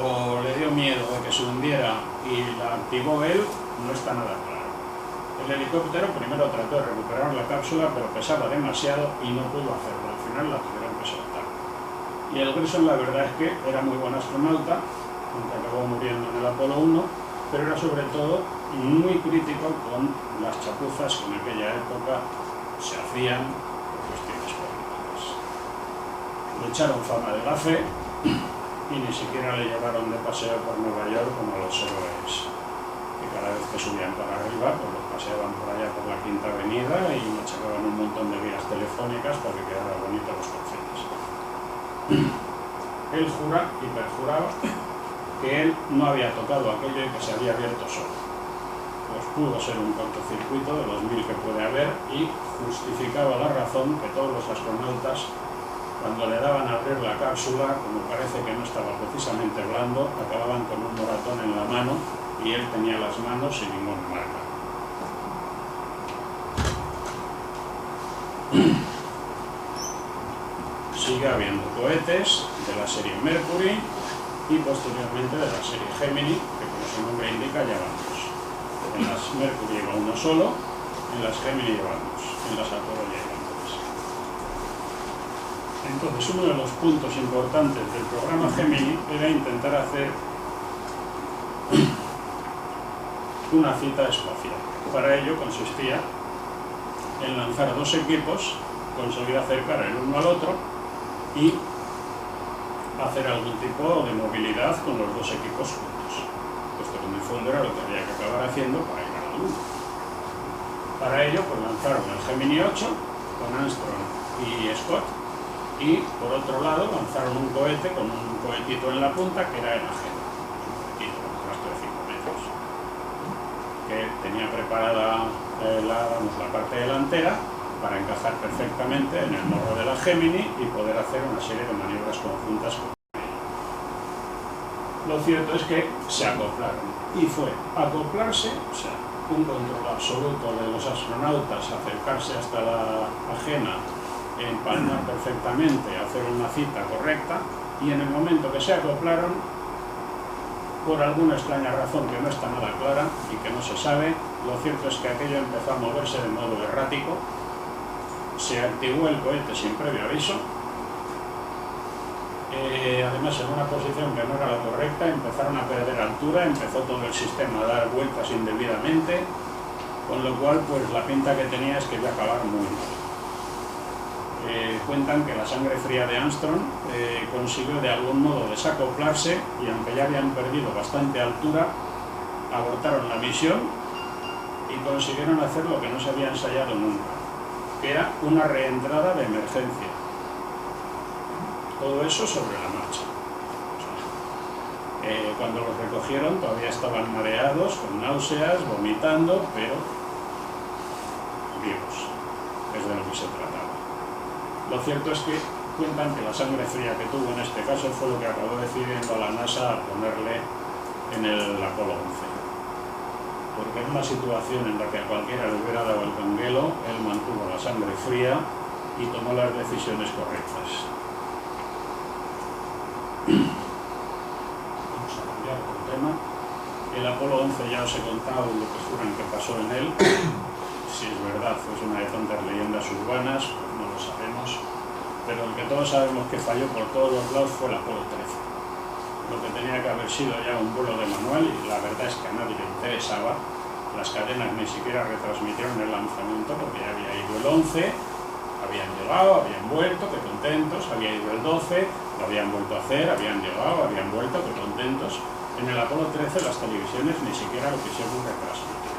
o le dio miedo de que se hundiera y la activó él, no está nada claro. El helicóptero primero trató de recuperar la cápsula, pero pesaba demasiado y no pudo hacerlo. Al final la tuvieron que soltar. Y el Grayson, la verdad es que era muy buen astronauta, aunque acabó muriendo en el Apolo 1, pero era sobre todo muy crítico con las chapuzas que en aquella época se hacían por cuestiones políticas. Le echaron fama de gafe y ni siquiera le llevaron de paseo por Nueva York como los héroes, que cada vez que subían para arriba pues los paseaban por allá por la Quinta Avenida y machacaban un montón de vías telefónicas para que quedara bonito los confines. Él jura y perjuraba que él no había tocado aquello y que se había abierto solo. pues pudo ser un cortocircuito de los 1000 que puede haber y justificaba la razón que todos los astronautas, cuando le daban a abrir la cápsula, como parece que no estaba precisamente blando, acababan con un moratón en la mano y él tenía las manos sin ninguna marca. Sigue habiendo cohetes de la serie Mercury y posteriormente de la serie Gemini, que como su nombre indica ya van dos. En las Mercury lleva uno solo, en las Gemini llevan dos, en las Apollo llevan tres. Entonces, uno de los puntos importantes del programa Gemini era intentar hacer una cita espacial. Para ello consistía en lanzar dos equipos, conseguir acercar el uno al otro y hacer algún tipo de movilidad con los dos equipos juntos, puesto que en el fondo era lo que había que acabar haciendo para ir a la Luna. Para ello, pues lanzaron el Gemini 8 con Armstrong y Scott, y por otro lado lanzaron un cohete con un cohetito en la punta que era el Agena, un cohetito con un rastro de 5 metros, que tenía preparada la parte delantera para encajar perfectamente en el morro de la Gemini y poder hacer una serie de maniobras conjuntas con ella. Lo cierto es que se acoplaron, y fue acoplarse, o sea, un control absoluto de los astronautas, acercarse hasta la Agena, empalmar perfectamente, hacer una cita correcta, y en el momento que se acoplaron, por alguna extraña razón que no está nada clara y que no se sabe, lo cierto es que aquello empezó a moverse de modo errático, se activó el cohete sin previo aviso, además en una posición que no era la correcta, empezaron a perder altura, empezó todo el sistema a dar vueltas indebidamente, con lo cual pues la pinta que tenía es que iba a acabar muy mal. Cuentan que la sangre fría de Armstrong consiguió de algún modo desacoplarse y aunque ya habían perdido bastante altura, abortaron la misión y consiguieron hacer lo que no se había ensayado nunca, que era una reentrada de emergencia. Todo eso sobre la marcha. Cuando los recogieron todavía estaban mareados, con náuseas, vomitando, pero vivos, es de lo que se trataba. Lo cierto es que cuentan que la sangre fría que tuvo en este caso fue lo que acabó decidiendo a la NASA a ponerle en el Apolo 11. Porque en una situación en la que a cualquiera le hubiera dado el canguelo, él mantuvo la sangre fría y tomó las decisiones correctas. Vamos a cambiar de tema. El Apolo 11 ya os he contado lo que juran que pasó en él. Si es verdad, es una de tantas leyendas urbanas, pues no lo sabemos. Pero el que todos sabemos que falló por todos los lados fue el Apolo 13. Lo que tenía que haber sido ya un vuelo de manual, y la verdad es que a nadie le interesaba. Las cadenas ni siquiera retransmitieron el lanzamiento porque ya había ido el 11, habían llegado, habían vuelto, qué contentos, había ido el 12, lo habían vuelto a hacer, habían llegado, habían vuelto, qué contentos. En el Apolo 13 las televisiones ni siquiera lo quisieron retransmitir,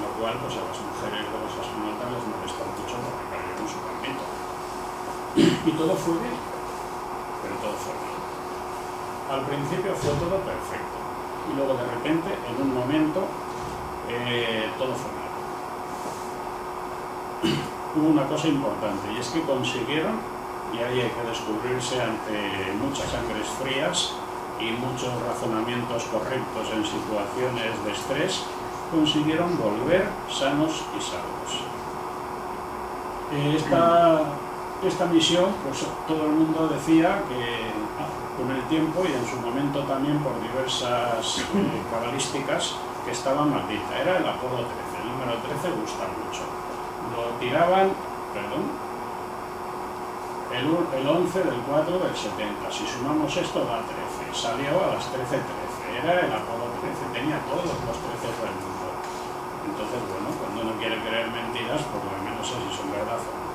lo cual pues a las mujeres de los astronautas les molestó mucho porque perdieron su campito. Y todo fue bien, pero todo fue bien. Al principio fue todo perfecto y luego de repente, en un momento, todo fue mal. Hubo una cosa importante y es que consiguieron, y ahí hay que descubrirse ante muchas sangres frías y muchos razonamientos correctos en situaciones de estrés, consiguieron volver sanos y salvos. Esta misión, pues todo el mundo decía que con el tiempo y en su momento también por diversas cabalísticas, que estaba maldita. Era el Apolo 13, el número 13 gusta mucho. Lo tiraban, el 11 del 4 del 70, si sumamos esto da 13, salió a las 13:13, era el Apolo 13, tenía todos los 13 del mundo. Entonces, bueno, cuando uno quiere creer mentiras, por lo menos sé si son verdad o no.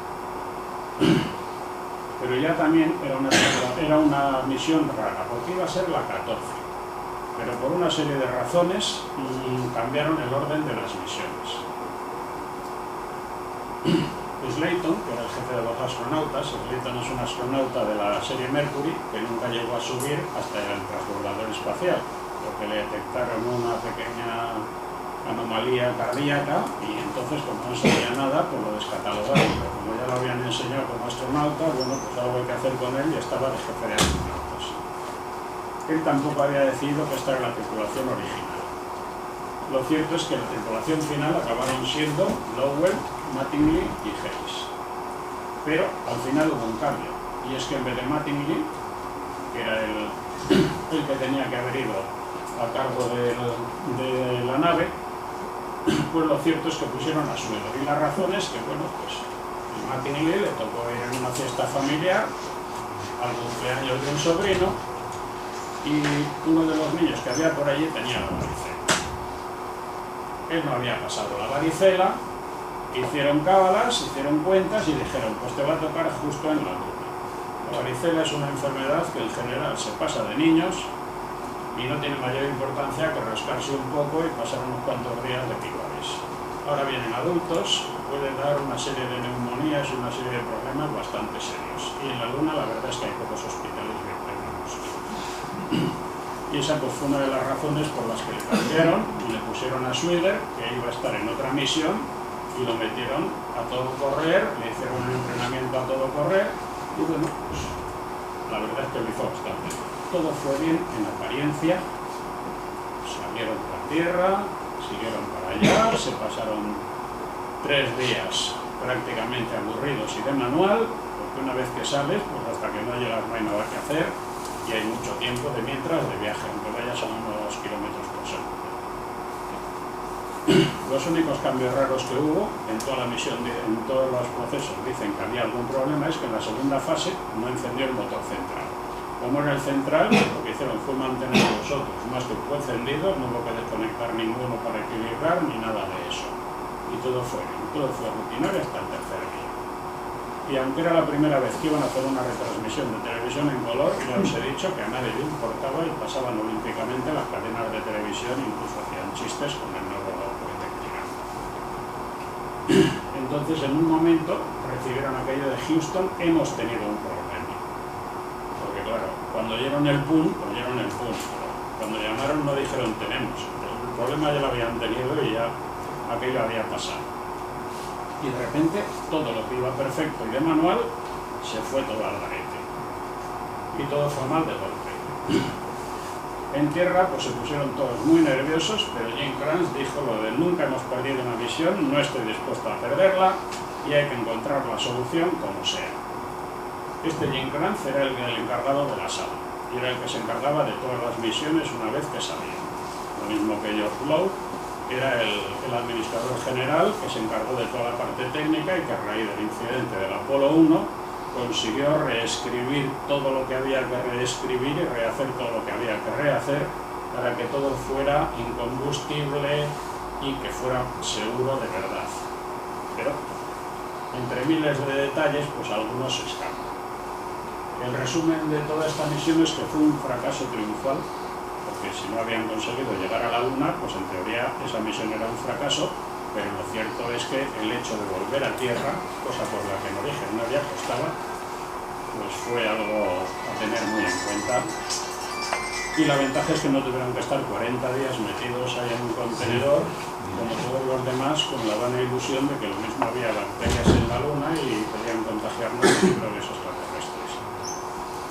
Pero ya también era una misión rara, porque iba a ser la 14, pero por una serie de razones cambiaron el orden de las misiones. Slayton, que era el jefe de los astronautas, Slayton es un astronauta de la serie Mercury que nunca llegó a subir hasta el transbordador espacial, porque le detectaron una pequeña anomalía cardíaca, y entonces como no sabía nada, pues lo descatalogaron, pero como ya lo habían enseñado como astronauta, bueno, pues algo hay que hacer con él, y estaba de jefe de astronautas. Él tampoco había decidido que esta era la tripulación original. Lo cierto es que la tripulación final acabaron siendo Lowell, Mattingly y Hayes. Pero al final hubo un cambio, y es que en vez de Mattingly, que era el que tenía que haber ido a cargo de la nave, pues lo cierto es que pusieron a Schroeder. Y la razón es que, bueno, pues a Mattingly le tocó ir en una fiesta familiar al cumpleaños de un sobrino, y uno de los niños que había por allí tenía la varicela. Él no había pasado la varicela, hicieron cábalas, hicieron cuentas y dijeron, pues te va a tocar justo en la luna. La varicela es una enfermedad que en general se pasa de niños y no tiene mayor importancia que rascarse un poco y pasar unos cuantos días de picares. Ahora vienen adultos, puede dar una serie de neumonías y una serie de problemas bastante serios. Y en la luna la verdad es que hay pocos hospitales bien preparados. Y esa pues fue una de las razones por las que le cambiaron y le pusieron a Schroeder, que iba a estar en otra misión, y lo metieron a todo correr, le hicieron un entrenamiento a todo correr, y bueno, pues la verdad es que lo hizo bastante bien. Todo fue bien en apariencia, salieron por la Tierra, siguieron para allá, se pasaron 3 días prácticamente aburridos y de manual, porque una vez que sales, pues hasta que no llegas no hay nada que hacer, y hay mucho tiempo de mientras de viaje, aunque vayas a unos kilómetros por segundo. Los únicos cambios raros que hubo en toda la misión, en todos los procesos, dicen que había algún problema, es que en la segunda fase no encendió el motor central. Como en el central, lo que hicieron fue mantener los otros más que fue encendido, no hubo que desconectar ninguno para equilibrar ni nada de eso. Y todo fue rutinario hasta el tercer día. Y aunque era la primera vez que iban a hacer una retransmisión de televisión en color, ya os he dicho que a nadie le importaba y pasaban olímpicamente las cadenas de televisión, incluso hacían chistes con el nuevo cohete que tiraron. Entonces, en un momento, recibieron aquello de Houston, hemos tenido un problema. Porque claro, cuando oyeron el pum, cuando llamaron no dijeron tenemos. El problema ya lo habían tenido y ya aquello había pasado. Y de repente todo lo que iba perfecto y de manual se fue todo al garete. Y todo fue mal de golpe. En tierra pues se pusieron todos muy nerviosos, pero Jim Kranz dijo lo de nunca hemos perdido una misión, no estoy dispuesto a perderla y hay que encontrar la solución como sea. Este Jim Kranz era el encargado de la sala y era el que se encargaba de todas las misiones una vez que salían. Lo mismo que George Lowe, era el administrador general que se encargó de toda la parte técnica y que a raíz del incidente del Apolo 1 consiguió reescribir todo lo que había que reescribir y rehacer todo lo que había que rehacer para que todo fuera incombustible y que fuera seguro de verdad. Pero entre miles de detalles, pues algunos se escapan. El resumen de toda esta misión es que fue un fracaso triunfal, porque si no habían conseguido llegar a la Luna, pues en teoría esa misión era un fracaso, pero lo cierto es que el hecho de volver a Tierra, cosa por la que en origen nadie apostaba, pues fue algo a tener muy en cuenta. Y la ventaja es que no tuvieron que estar 40 días metidos ahí en un contenedor, como todos los demás, con la vana ilusión de que lo mismo había bacterias en la Luna y podían contagiarnos de microbios extraterrestres.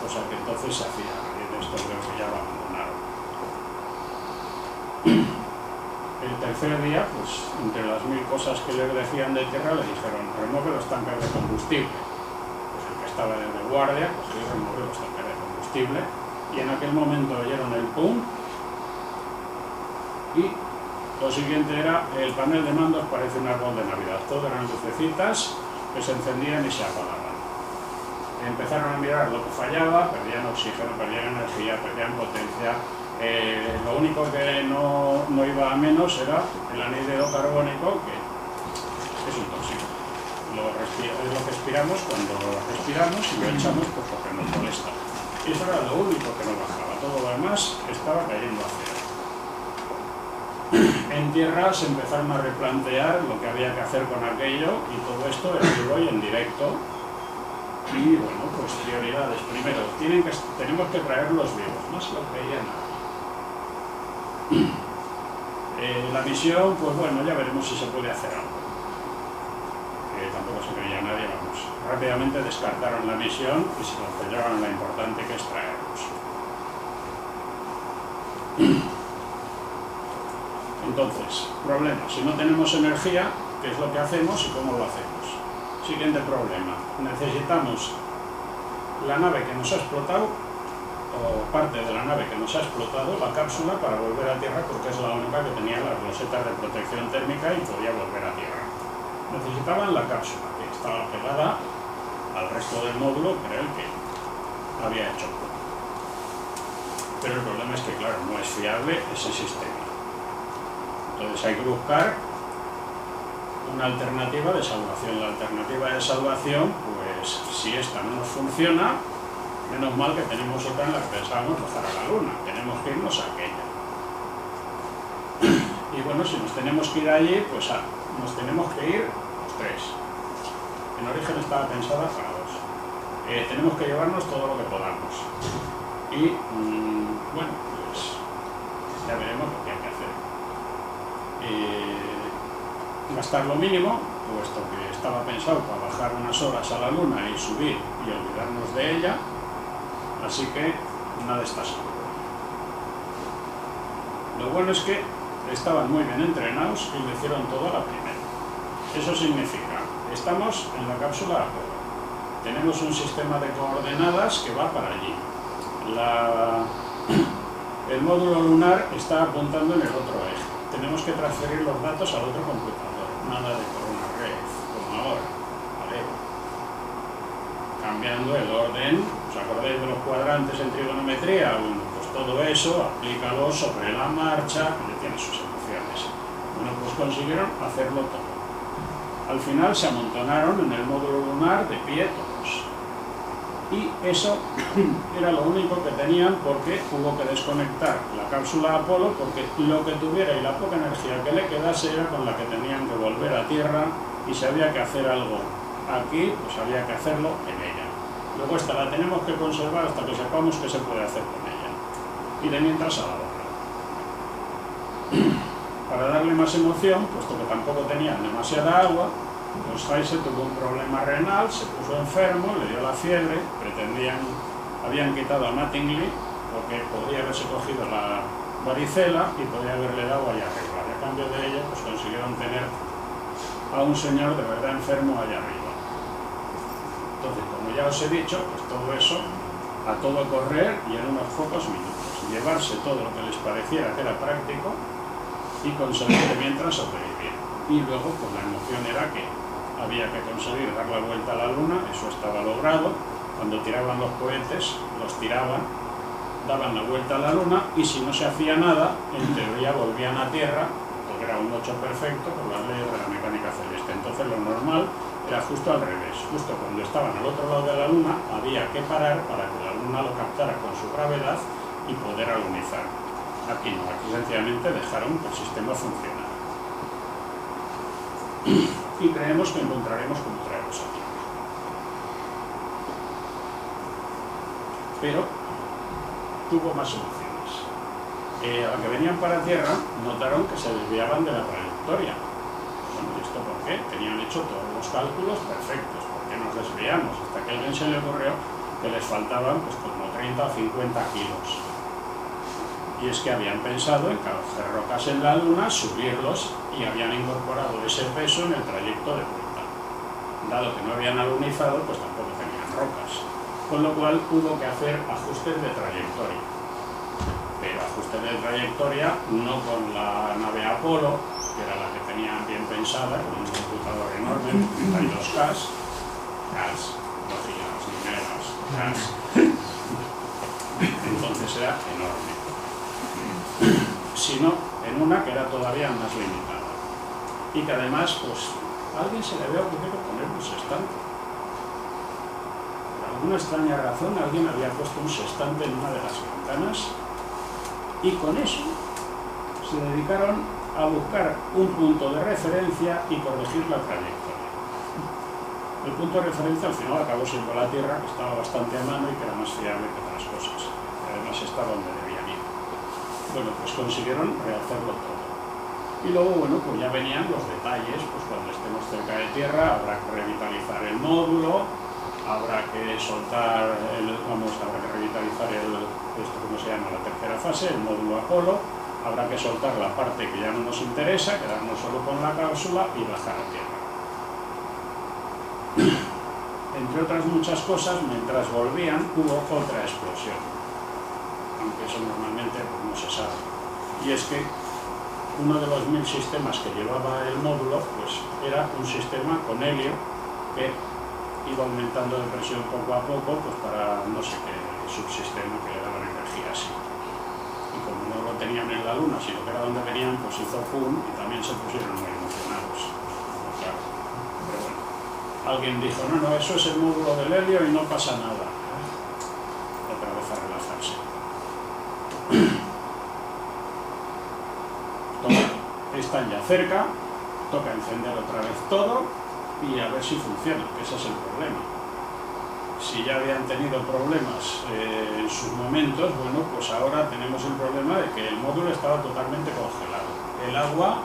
Cosa que entonces se hacía, y de esto creo que ya lo abandonaron. El tercer día, pues entre las 1000 cosas que le decían de tierra, le dijeron remueve los tanques de combustible. Pues el que estaba de guardia, pues le removió los tanques de combustible y en aquel momento oyeron el pum y lo siguiente era el panel de mandos parece un árbol de Navidad, todo eran lucecitas que se encendían y se apagaban. Empezaron a mirar lo que fallaba, perdían oxígeno, perdían energía, perdían potencia. Lo único que no iba a menos era el anhídrido carbónico, que es un tóxico. Es lo que respiramos cuando respiramos y lo echamos pues, porque nos molesta. Y eso era lo único que no bajaba, todo lo demás estaba cayendo a cero. En tierra se empezaron a replantear lo que había que hacer con aquello y todo esto en vivo y en directo. Y bueno, pues prioridades. Primero, tenemos que traerlos vivos, no se los veía nada. La misión, pues bueno, ya veremos si se puede hacer algo. Tampoco se creía nadie, vamos. Rápidamente descartaron la misión y se concentraron en la importante que es traerlos. Entonces, problema, si no tenemos energía, ¿qué es lo que hacemos y cómo lo hacemos? Siguiente problema, necesitamos la nave que nos ha explotado, o parte de la nave que nos ha explotado, la cápsula, para volver a Tierra, porque es la única que tenía las rosetas de protección térmica y podía volver a Tierra. Necesitaban la cápsula, que estaba pegada al resto del módulo, que era el que había hecho. Pero el problema es que, claro, no es fiable ese sistema. Entonces hay que buscar una alternativa de salvación. La alternativa de salvación, pues si esta no nos funciona, menos mal que tenemos otra en la que pensábamos bajar a la Luna. Tenemos que irnos a aquella. Y bueno, si nos tenemos que ir allí, pues nos tenemos que ir los tres. En origen estaba pensada para dos. Tenemos que llevarnos todo lo que podamos. Y bueno, pues ya veremos lo que hay que hacer. Gastar lo mínimo, puesto que estaba pensado para bajar unas horas a la Luna y subir y olvidarnos de ella, así que nada está seguro. Lo bueno es que estaban muy bien entrenados y lo hicieron todo a la primera. Eso significa, estamos en la cápsula Apolo, tenemos un sistema de coordenadas que va para allí. El módulo lunar está apuntando en el otro eje. Tenemos que transferir los datos al otro computador, nada de por una red, como ahora, ¿vale? Cambiando el orden, ¿os acordáis de los cuadrantes en trigonometría? Bueno, pues todo eso, aplícalo sobre la marcha, que tiene sus emociones. Bueno, pues consiguieron hacerlo todo. Al final se amontonaron en el módulo lunar de pie todos. Y eso era lo único que tenían, porque hubo que desconectar la cápsula Apolo, porque lo que tuviera y la poca energía que le quedase era con la que tenían que volver a Tierra, y si había que hacer algo aquí, pues había que hacerlo en ella. Luego esta la tenemos que conservar hasta que sepamos qué se puede hacer con ella. Y de mientras a la otra. Para darle más emoción, puesto que tampoco tenían demasiada agua, pues Heise tuvo un problema renal, se puso enfermo, le dio la fiebre, habían quitado a Mattingly porque podría haberse cogido la varicela y podría haberle dado allá arriba. Y a cambio de ello, pues consiguieron tener a un señor de verdad enfermo allá arriba. Entonces, como ya os he dicho, pues todo eso a todo correr y en unos pocos minutos. Llevarse todo lo que les pareciera que era práctico y conseguir de mientras sobrevivir. Y luego, pues la emoción era que había que conseguir dar la vuelta a la Luna, eso estaba logrado. Cuando tiraban los cohetes, los tiraban, daban la vuelta a la Luna, y si no se hacía nada, en teoría volvían a Tierra, porque era un 8 perfecto por las leyes de la mecánica celeste. Entonces lo normal era justo al revés. Justo cuando estaban al otro lado de la Luna, había que parar para que la Luna lo captara con su gravedad y poder alunizar. Aquí no, aquí sencillamente dejaron que el sistema funcionara. Y creemos que encontraremos cómo traerlos aquí. Pero tuvo más soluciones. A la que venían para Tierra, notaron que se desviaban de la trayectoria. Bueno, ¿y esto por qué? Tenían hecho todos los cálculos perfectos. ¿Por qué nos desviamos? Hasta que a alguien se le ocurrió que les faltaban pues como 30 o 50 kilos. Y es que habían pensado en coger rocas en la Luna, subirlos, y habían incorporado ese peso en el trayecto de vuelta. Dado que no habían alunizado, pues tampoco tenían rocas. Con lo cual hubo que hacer ajustes de trayectoria. Pero ajustes de trayectoria no con la nave Apolo, que era la que tenían bien pensada, con un computador enorme, 32K, no gigas ni megas, entonces era enorme. Sino en una que era todavía más limitada. Y que además, pues, a alguien se le había ocurrido poner un sextante. Por alguna extraña razón, alguien había puesto un sextante en una de las ventanas, y con eso se dedicaron a buscar un punto de referencia y corregir la trayectoria. El punto de referencia al final acabó siendo la Tierra, que estaba bastante a mano y que era más fiable que otras cosas. Y además estaba donde debían ir. Bueno, pues consiguieron rehacerlo todo. Y luego, bueno, pues ya venían los detalles, pues cuando estemos cerca de tierra habrá que revitalizar el módulo, habrá que soltar habrá que revitalizar esto ¿cómo se llama? La tercera fase, el módulo Apolo, habrá que soltar la parte que ya no nos interesa, quedarnos solo con la cápsula y bajar a tierra. Entre otras muchas cosas, mientras volvían hubo otra explosión, aunque eso normalmente pues, no se sabe. Y es que uno de los 1000 sistemas que llevaba el módulo pues, era un sistema con helio que iba aumentando de presión poco a poco pues, para no sé qué subsistema que le daban energía así. Y como no lo tenían en la Luna, sino que era donde venían, pues hizo pum y también se pusieron muy emocionados. Claro. Pero bueno, alguien dijo, no, eso es el módulo del helio y no pasa nada. Otra vez a relajarse. Están ya cerca, toca encender otra vez todo y a ver si funciona, que ese es el problema. Si ya habían tenido problemas en sus momentos, bueno, pues ahora tenemos el problema de que el módulo estaba totalmente congelado. El agua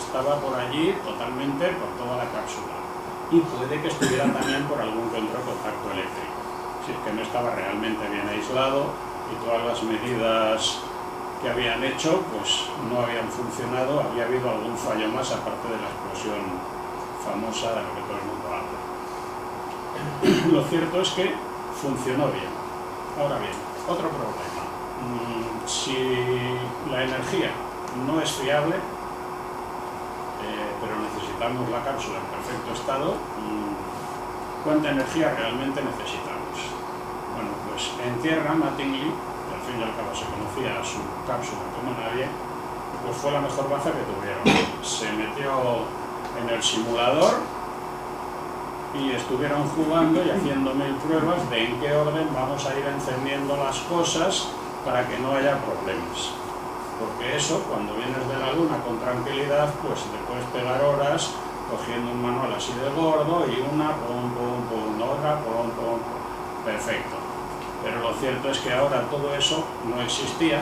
estaba por allí totalmente por toda la cápsula y puede que estuviera también por algún que otro contacto eléctrico. Si es que no estaba realmente bien aislado y todas las medidas que habían hecho pues no habían funcionado, había habido algún fallo más aparte de la explosión famosa de lo que todo el mundo habla. Lo cierto es que funcionó bien. Ahora bien, otro problema. Si la energía no es fiable, pero necesitamos la cápsula en perfecto estado, ¿cuánta energía realmente necesitamos? Bueno, pues en tierra, Mattingly, al fin y al cabo se conocía a su cápsula como nadie, pues fue la mejor baza que tuvieron. Se metió en el simulador y estuvieron jugando y haciendo 1000 pruebas de en qué orden vamos a ir encendiendo las cosas para que no haya problemas. Porque eso, cuando vienes de la Luna con tranquilidad, pues te puedes pegar horas cogiendo un manual así de gordo y una, pum, pum, pum, otra, pum, pum, pum. Perfecto. Pero lo cierto es que ahora todo eso no existía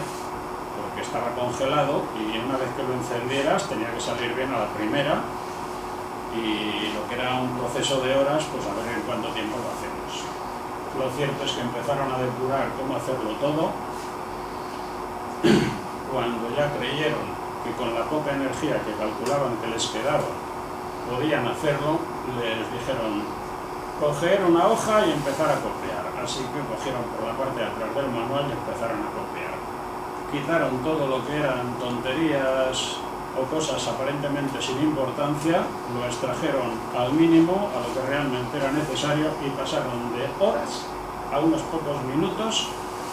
porque estaba congelado y una vez que lo encendieras tenía que salir bien a la primera y lo que era un proceso de horas, pues a ver en cuánto tiempo lo hacemos. Lo cierto es que empezaron a depurar cómo hacerlo todo. Cuando ya creyeron que con la poca energía que calculaban que les quedaba podían hacerlo, les dijeron coger una hoja y empezar a copiar. Así que cogieron por la parte de atrás del manual y empezaron a copiar. Quitaron todo lo que eran tonterías o cosas aparentemente sin importancia, lo extrajeron al mínimo, a lo que realmente era necesario y pasaron de horas a unos pocos minutos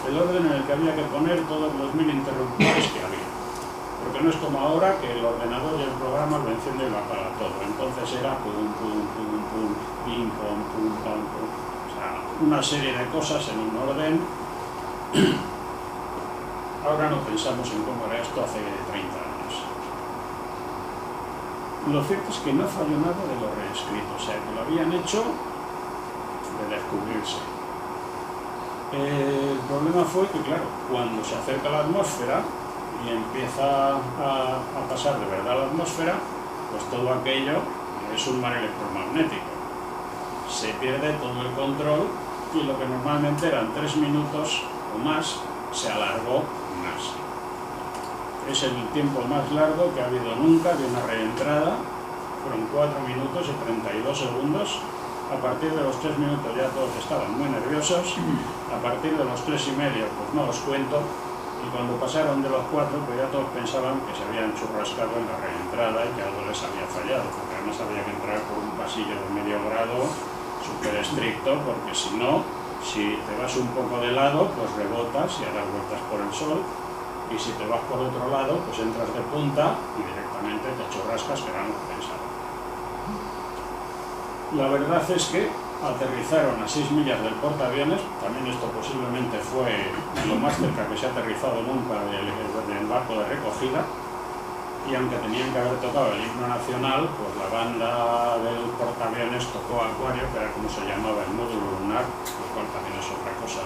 el orden en el que había que poner todos los 1000 interruptores que había. Porque no es como ahora que el ordenador y el programa lo enciende y lo apaga todo. Entonces era pum, pum, pum, pum, pim, pum, pum, pum, pum. O sea, una serie de cosas en un orden. Ahora no pensamos en cómo era esto hace 30 años. Lo cierto es que no falló nada de lo reescrito, o sea, que lo habían hecho de descubrirse. El problema fue que, claro, cuando se acerca a la atmósfera y empieza a pasar de verdad a la atmósfera, pues todo aquello es un mar electromagnético. Se pierde todo el control y lo que normalmente eran 3 minutos o más, se alargó más. Es el tiempo más largo que ha habido nunca de una reentrada. Fueron 4 minutos y 32 segundos. A partir de los 3 minutos ya todos estaban muy nerviosos. A partir de los 3 y medio, pues no os cuento. Y cuando pasaron de los 4, pues ya todos pensaban que se habían churrascado en la reentrada y que algo les había fallado, porque además había que entrar por un pasillo de medio grado súper estricto, porque si no, si te vas un poco de lado, pues rebotas y das vueltas por el sol, y si te vas por otro lado, pues entras de punta y directamente te churrascas, que era lo que pensaban. La verdad es que aterrizaron a 6 millas del portaaviones, también esto posiblemente fue lo más cerca que se ha aterrizado nunca del barco de recogida, y aunque tenían que haber tocado el himno nacional, pues la banda del portaaviones tocó Acuario, que era como se llamaba el módulo lunar, lo cual también es otra cosa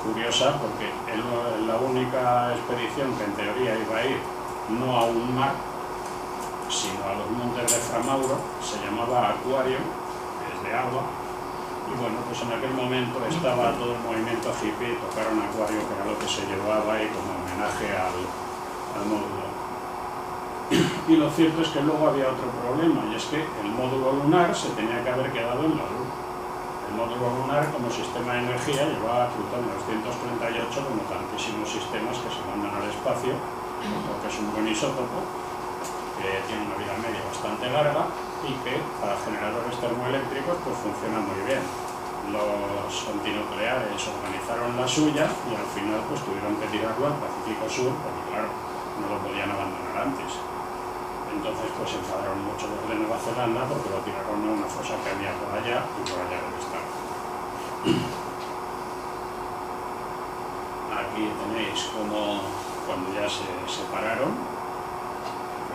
curiosa, porque es la única expedición que en teoría iba a ir no a un mar, sino a los montes de Framauro, se llamaba Acuario, que es de agua, y bueno, pues en aquel momento estaba todo el movimiento hippie, tocaron Acuario, que era lo que se llevaba ahí como homenaje al módulo. Y lo cierto es que luego había otro problema, y es que el módulo lunar se tenía que haber quedado en la Luna. El módulo lunar como sistema de energía llevaba a Plutón 238 como tantísimos sistemas que se mandan al espacio, porque es un buen isótopo, que tiene una vida media bastante larga y que para generadores termoeléctricos pues funciona muy bien. Los antinucleares organizaron la suya y al final pues tuvieron que tirarlo al Pacífico Sur, porque claro, no lo podían abandonar antes. Entonces pues se enfadaron mucho los de Nueva Zelanda porque lo tiraron a una fosa que había por allá y por allá debe estar. Aquí tenéis como cuando ya se separaron,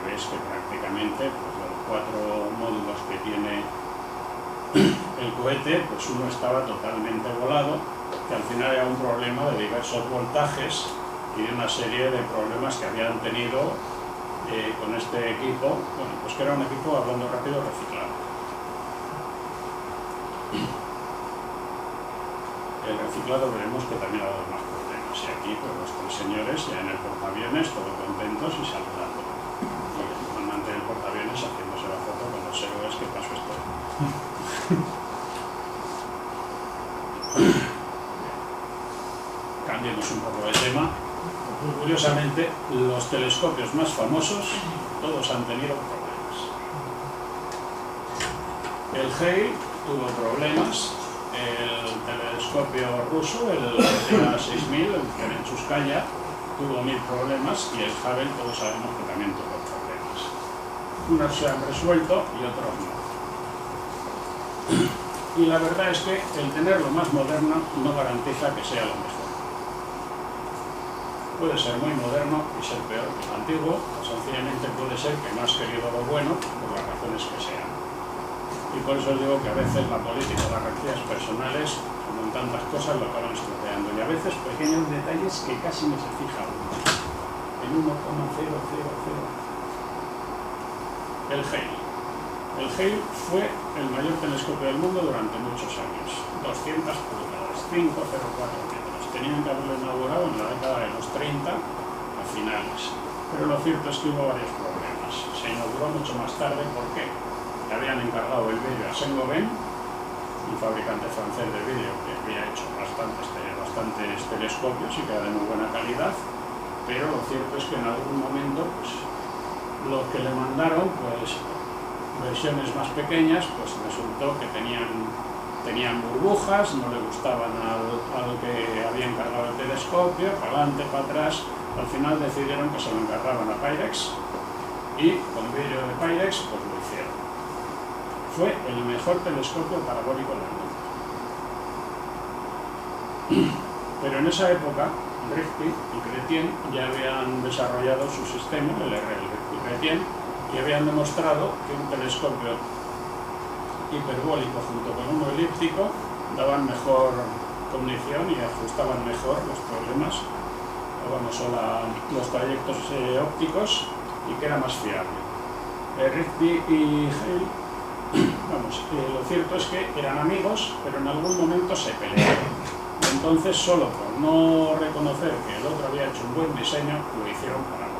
veis que prácticamente pues, los 4 módulos que tiene el cohete, pues uno estaba totalmente volado, que al final era un problema de diversos voltajes y de una serie de problemas que habían tenido con este equipo, bueno, pues que era un equipo, hablando rápido, reciclado. El reciclado veremos que también ha dado más problemas, y aquí pues los 3 señores ya en el portaaviones, todos contentos y saludando. Y el comandante del portaaviones haciéndose la foto con los héroes que pasó esto. Cambiemos un poco de tema. Curiosamente, los telescopios más famosos, todos han tenido problemas. El Hale tuvo problemas, el telescopio ruso, el BTA-6000, el Kerenchuskaya, tuvo 1000 problemas, y el Hubble todos sabemos que también tuvo problemas. Unos se han resuelto y otros no. Y la verdad es que el tenerlo más moderno no garantiza que sea lo mejor. Puede ser muy moderno y ser peor que el antiguo, o sencillamente puede ser que no has querido lo bueno por las razones que sean. Y por eso os digo que a veces la política, las reacciones personales, como en tantas cosas, lo acaban estropeando. Y a veces pequeños detalles que casi no se fija uno. En 1,000. El Hale. El Hale fue el mayor telescopio del mundo durante muchos años. 200 pulgadas, 5,04 metros. Tenían que haberlo inaugurado en la década de los 30 a finales, pero lo cierto es que hubo varios problemas. Se inauguró mucho más tarde. ¿Por qué? Le habían encargado el vídeo a Saint-Gobain, un fabricante francés de vídeo que había hecho bastantes telescopios y que era de muy buena calidad, pero lo cierto es que en algún momento pues, los que le mandaron pues, versiones más pequeñas, pues resultó que tenían burbujas, no le gustaban al que había encargado el telescopio, para adelante, para atrás. Al final decidieron que se lo encargaban a Pyrex y con vídeo de Pyrex pues lo hicieron. Fue el mejor telescopio parabólico del mundo. Pero en esa época, Richter y Chrétien ya habían desarrollado su sistema, el Richter y Chrétien, y habían demostrado que un telescopio hiperbólico junto con uno elíptico daban mejor cognición y ajustaban mejor los problemas, los trayectos ópticos, y que era más fiable. Richter y Hale, lo cierto es que eran amigos, pero en algún momento se pelearon. Entonces, solo por no reconocer que el otro había hecho un buen diseño, lo hicieron para lo.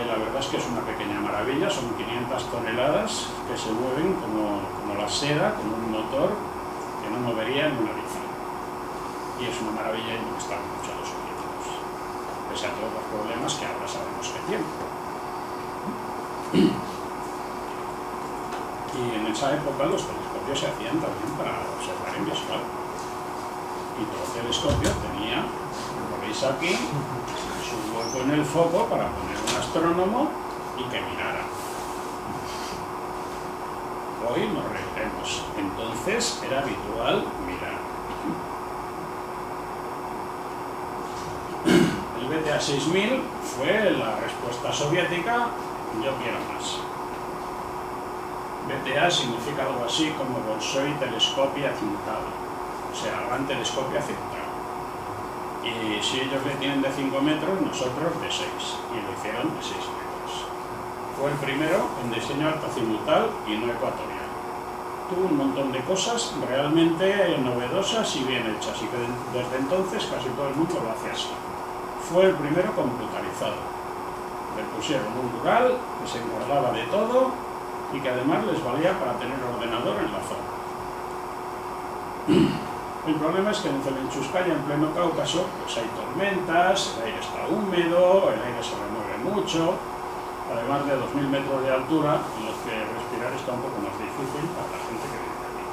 La verdad es que es una pequeña maravilla, son 500 toneladas que se mueven como la seda, con un motor que no movería en una bici. Y es una maravilla y no están mucho los soviéticos, pese a todos los problemas que ahora sabemos que tienen. Y en esa época los telescopios se hacían también para observar en visual. Y todo telescopio tenía, como veis aquí, su hueco en el foco para poner un astrónomo y que mirara. Hoy nos reiremos. Entonces era habitual mirar. El BTA-6000 fue la respuesta soviética: yo quiero más. BTA significa algo así como Bolshoi Telescopia Central, o sea, gran telescopio central. Y si ellos le tienen de 5 metros, nosotros de 6. Y lo hicieron de 6 metros. Fue el primero en diseño altoazimutal y no ecuatorial. Tuvo un montón de cosas realmente novedosas y bien hechas, y que desde entonces casi todo el mundo lo hace así. Fue el primero computarizado. Le pusieron un mural que se encargaba de todo y que además les valía para tener ordenador en la zona. El problema es que en Zelenchuskaya, en pleno Cáucaso, pues hay tormentas, el aire está húmedo, el aire se remueve mucho, además de 2000 metros de altura, en los que respirar está un poco más difícil para la gente que vive aquí.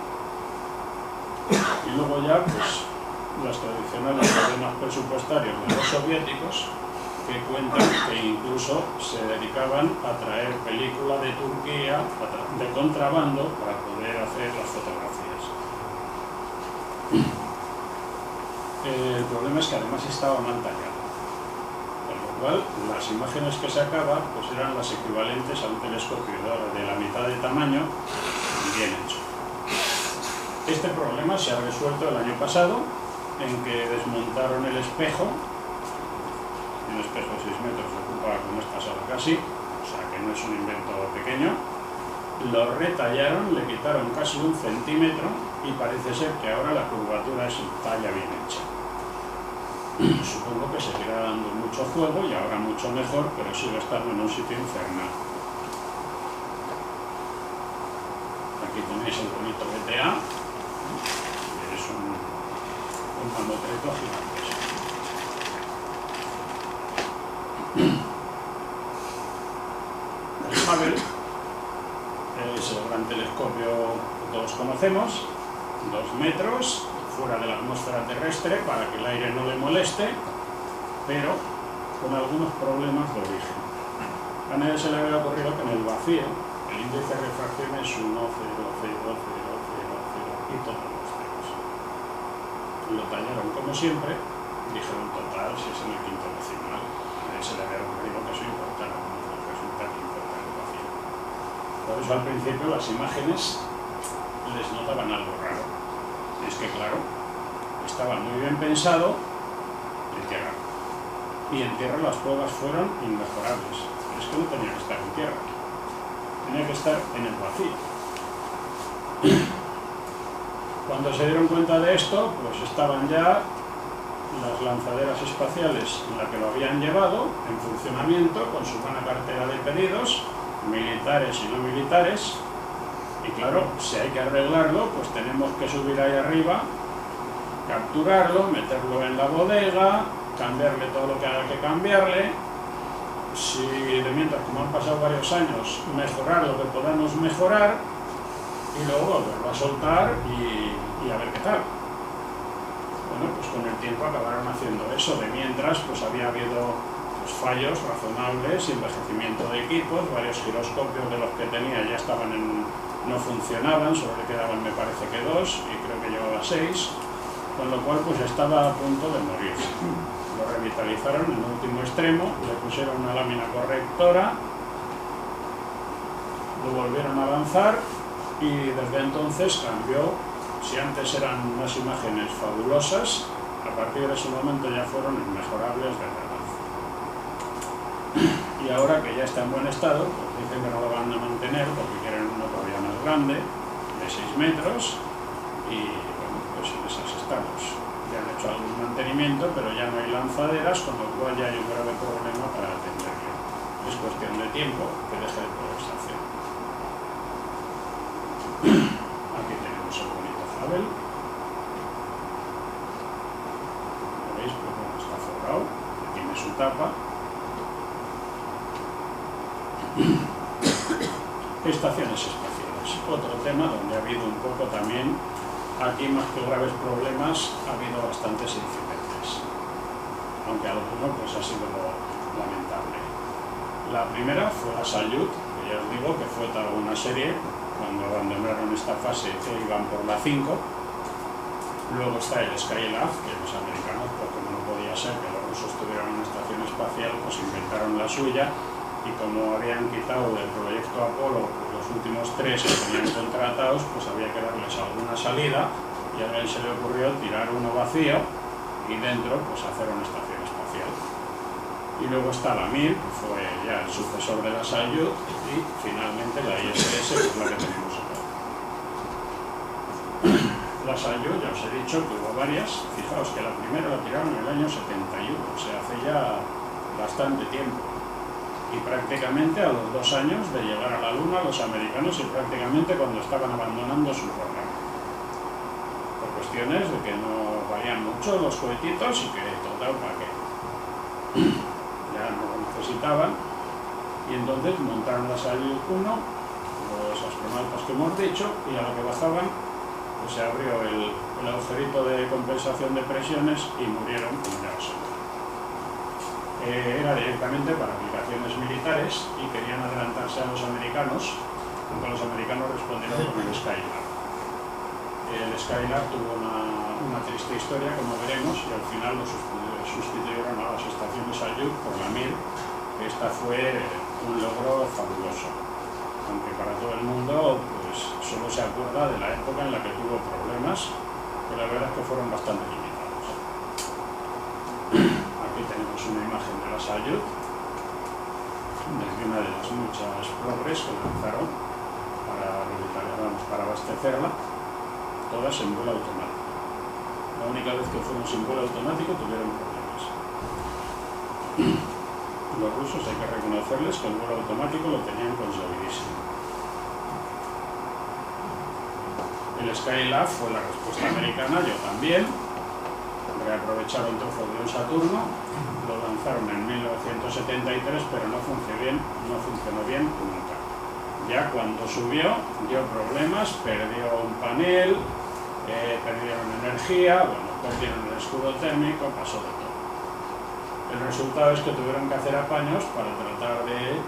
Y luego ya, pues, los tradicionales problemas presupuestarios de los soviéticos, que cuentan que incluso se dedicaban a traer película de Turquía de contrabando para poder hacer las fotografías. El problema es que además estaba mal tallado, con lo cual las imágenes que sacaba pues eran las equivalentes a un telescopio de la mitad de tamaño, bien hecho. Este problema se ha resuelto el año pasado, en que desmontaron el espejo. Un espejo de 6 metros ocupa como esta sala casi, o sea que no es un invento pequeño. Lo retallaron, le quitaron casi 1 centímetro y parece ser que ahora la curvatura está ya bien hecha. Supongo que seguirá dando mucho juego y ahora mucho mejor, pero sigue estando en un sitio infernal. Aquí tenéis el bonito BTA, que es un mamotreto gigantesco. El Hubble es el gran telescopio que todos conocemos, 2 metros, fuera de la atmósfera terrestre para que el aire no le moleste, pero con algunos problemas de origen. A nadie se le había ocurrido que en el vacío el índice de refracción es 1, 0, 0, 0, 0 y todos los ceros. Lo tallaron como siempre, dijeron total, si es en el quinto decimal. A nadie se le había ocurrido que eso importara, resulta que importa el vacío. Por eso al principio las imágenes les notaban algo raro. Es que claro, estaba muy bien pensado en tierra. Y en tierra las pruebas fueron inmejorables. Pero es que no tenía que estar en tierra. Tenía que estar en el vacío. Cuando se dieron cuenta de esto, pues estaban ya las lanzaderas espaciales en la que lo habían llevado en funcionamiento con su buena cartera de pedidos, militares y no militares. Y claro, si hay que arreglarlo, pues tenemos que subir ahí arriba, capturarlo, meterlo en la bodega, cambiarle todo lo que haya que cambiarle. Si de mientras, como han pasado varios años, mejorar lo que podamos mejorar y luego volverlo a soltar y a ver qué tal. Bueno, pues con el tiempo acabaron haciendo eso. De mientras, pues había habido fallos razonables, envejecimiento de equipos, varios giroscopios de los que tenía ya estaban no funcionaban, solo le quedaban me parece que 2 y creo que llevaba 6, con lo cual pues estaba a punto de morirse. Lo revitalizaron en el último extremo, le pusieron una lámina correctora, lo volvieron a lanzar y desde entonces cambió. Si antes eran unas imágenes fabulosas, a partir de ese momento ya fueron inmejorables de verdad. Y ahora que ya está en buen estado, pues dicen que no lo van a mantener porque quieren uno todavía más grande, de 6 metros, y bueno, pues en esas estamos. Ya han hecho algún mantenimiento, pero ya no hay lanzaderas, con lo cual ya hay un grave problema para atenderlo. Es cuestión de tiempo que deje de poderse hacer. Aquí tenemos el bonito Hubble. Como veis, pues bueno, está forrado, tiene su tapa. Estaciones espaciales, otro tema donde ha habido un poco también, aquí más que graves problemas, ha habido bastantes incidentes, aunque alguno pues ha sido lamentable. La primera fue la Salyut, que ya os digo que fue toda una serie, cuando abandonaron esta fase que iban por la 5. Luego está el Skylab, que los americanos, pues como no podía ser que los rusos tuvieran una estación espacial, pues inventaron la suya. Y como habían quitado del proyecto Apolo los últimos 3 que tenían contratados, pues había que darles alguna salida y a alguien se le ocurrió tirar uno vacío y y dentro pues hacer una estación espacial. Y luego está la Mir, que fue ya el sucesor de la Salyut, y finalmente la ISS, que es la que tenemos ahora. La Salyut, ya os he dicho que hubo varias. Fijaos que la primera la tiraron en el año 71, o sea, hace ya bastante tiempo. Y prácticamente a los 2 años de llegar a la Luna, los americanos, y prácticamente cuando estaban abandonando su programa. Por cuestiones de que no valían mucho los cohetitos y que total, ¿para qué? Ya no lo necesitaban. Y entonces montaron la Salyut 1, los astronautas que hemos dicho, y a la que bajaban, pues se abrió el agujerito de compensación de presiones y murieron como ya os he dicho. Era directamente para aplicaciones militares y querían adelantarse a los americanos, aunque los americanos respondieron con el Skylab. El Skylab tuvo una triste historia, como veremos, y al final lo sustituyeron a las estaciones Salyut por la Mir, que esta fue un logro fabuloso, aunque para todo el mundo pues solo se acuerda de la época en la que tuvo problemas, que la verdad es que fueron bastante limitados. Aquí tenemos una imagen de la Salyut, desde una de las muchas progres que lanzaron para abastecerla, todas en vuelo automático. La única vez que fueron sin vuelo automático tuvieron problemas. Los rusos hay que reconocerles que el vuelo automático lo tenían conseguidísimo. El Skylab fue la respuesta americana, yo también. Reaprovecharon trozos de un Saturno, lo lanzaron en 1973, pero no funcionó bien nunca. Ya cuando subió, dio problemas, perdió un panel, perdieron energía, perdieron el escudo térmico, pasó de todo. El resultado es que tuvieron que hacer apaños para tratar de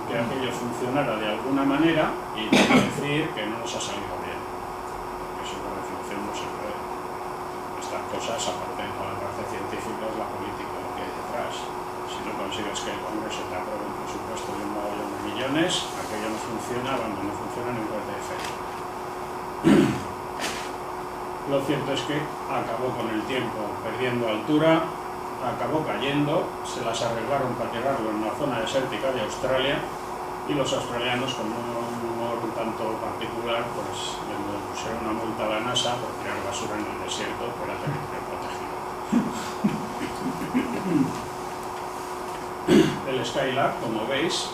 que aquello funcionara de alguna manera y decir que no nos ha salido bien. Porque eso por definición no se puede. Estas cosas, aparte de toda la parte científica, es la política lo que hay detrás. Si no consigues que el Congreso te apruebe un presupuesto de un montón de millones, aquello no funciona, cuando no funciona ni puede efecto. Lo cierto es que acabó con el tiempo perdiendo altura, acabó cayendo, se las arreglaron para tirarlo en una zona desértica de Australia y los australianos, con un humor un tanto particular, pues le pusieron una multa a la NASA por tirar basura en el desierto, que era territorio protegido. El Skylab, como veis,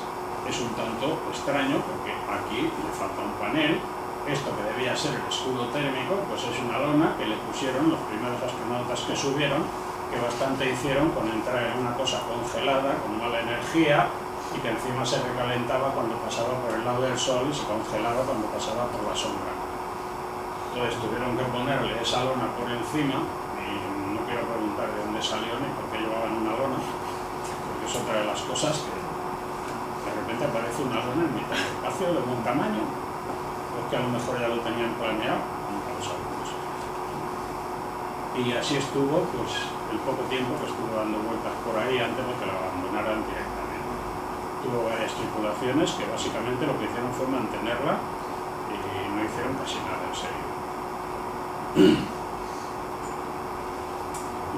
es un tanto extraño porque aquí le falta un panel. Esto que debía ser el escudo térmico, pues es una lona que le pusieron los primeros astronautas que subieron, que bastante hicieron con entrar en una cosa congelada, con mala energía, y que encima se recalentaba cuando pasaba por el lado del sol y se congelaba cuando pasaba por la sombra. Entonces tuvieron que ponerle esa lona por encima, y no quiero preguntar de dónde salió ni por qué llevaban una lona, porque es otra de las cosas que de repente aparece una lona en mitad del espacio de buen tamaño, porque a lo mejor ya lo tenían planeado, nunca lo sabemos. Y así estuvo pues el poco tiempo que estuvo dando vueltas por ahí antes de que lo abandonaran directamente. Tuvo varias tripulaciones que básicamente lo que hicieron fue mantenerla y no hicieron casi nada en serio.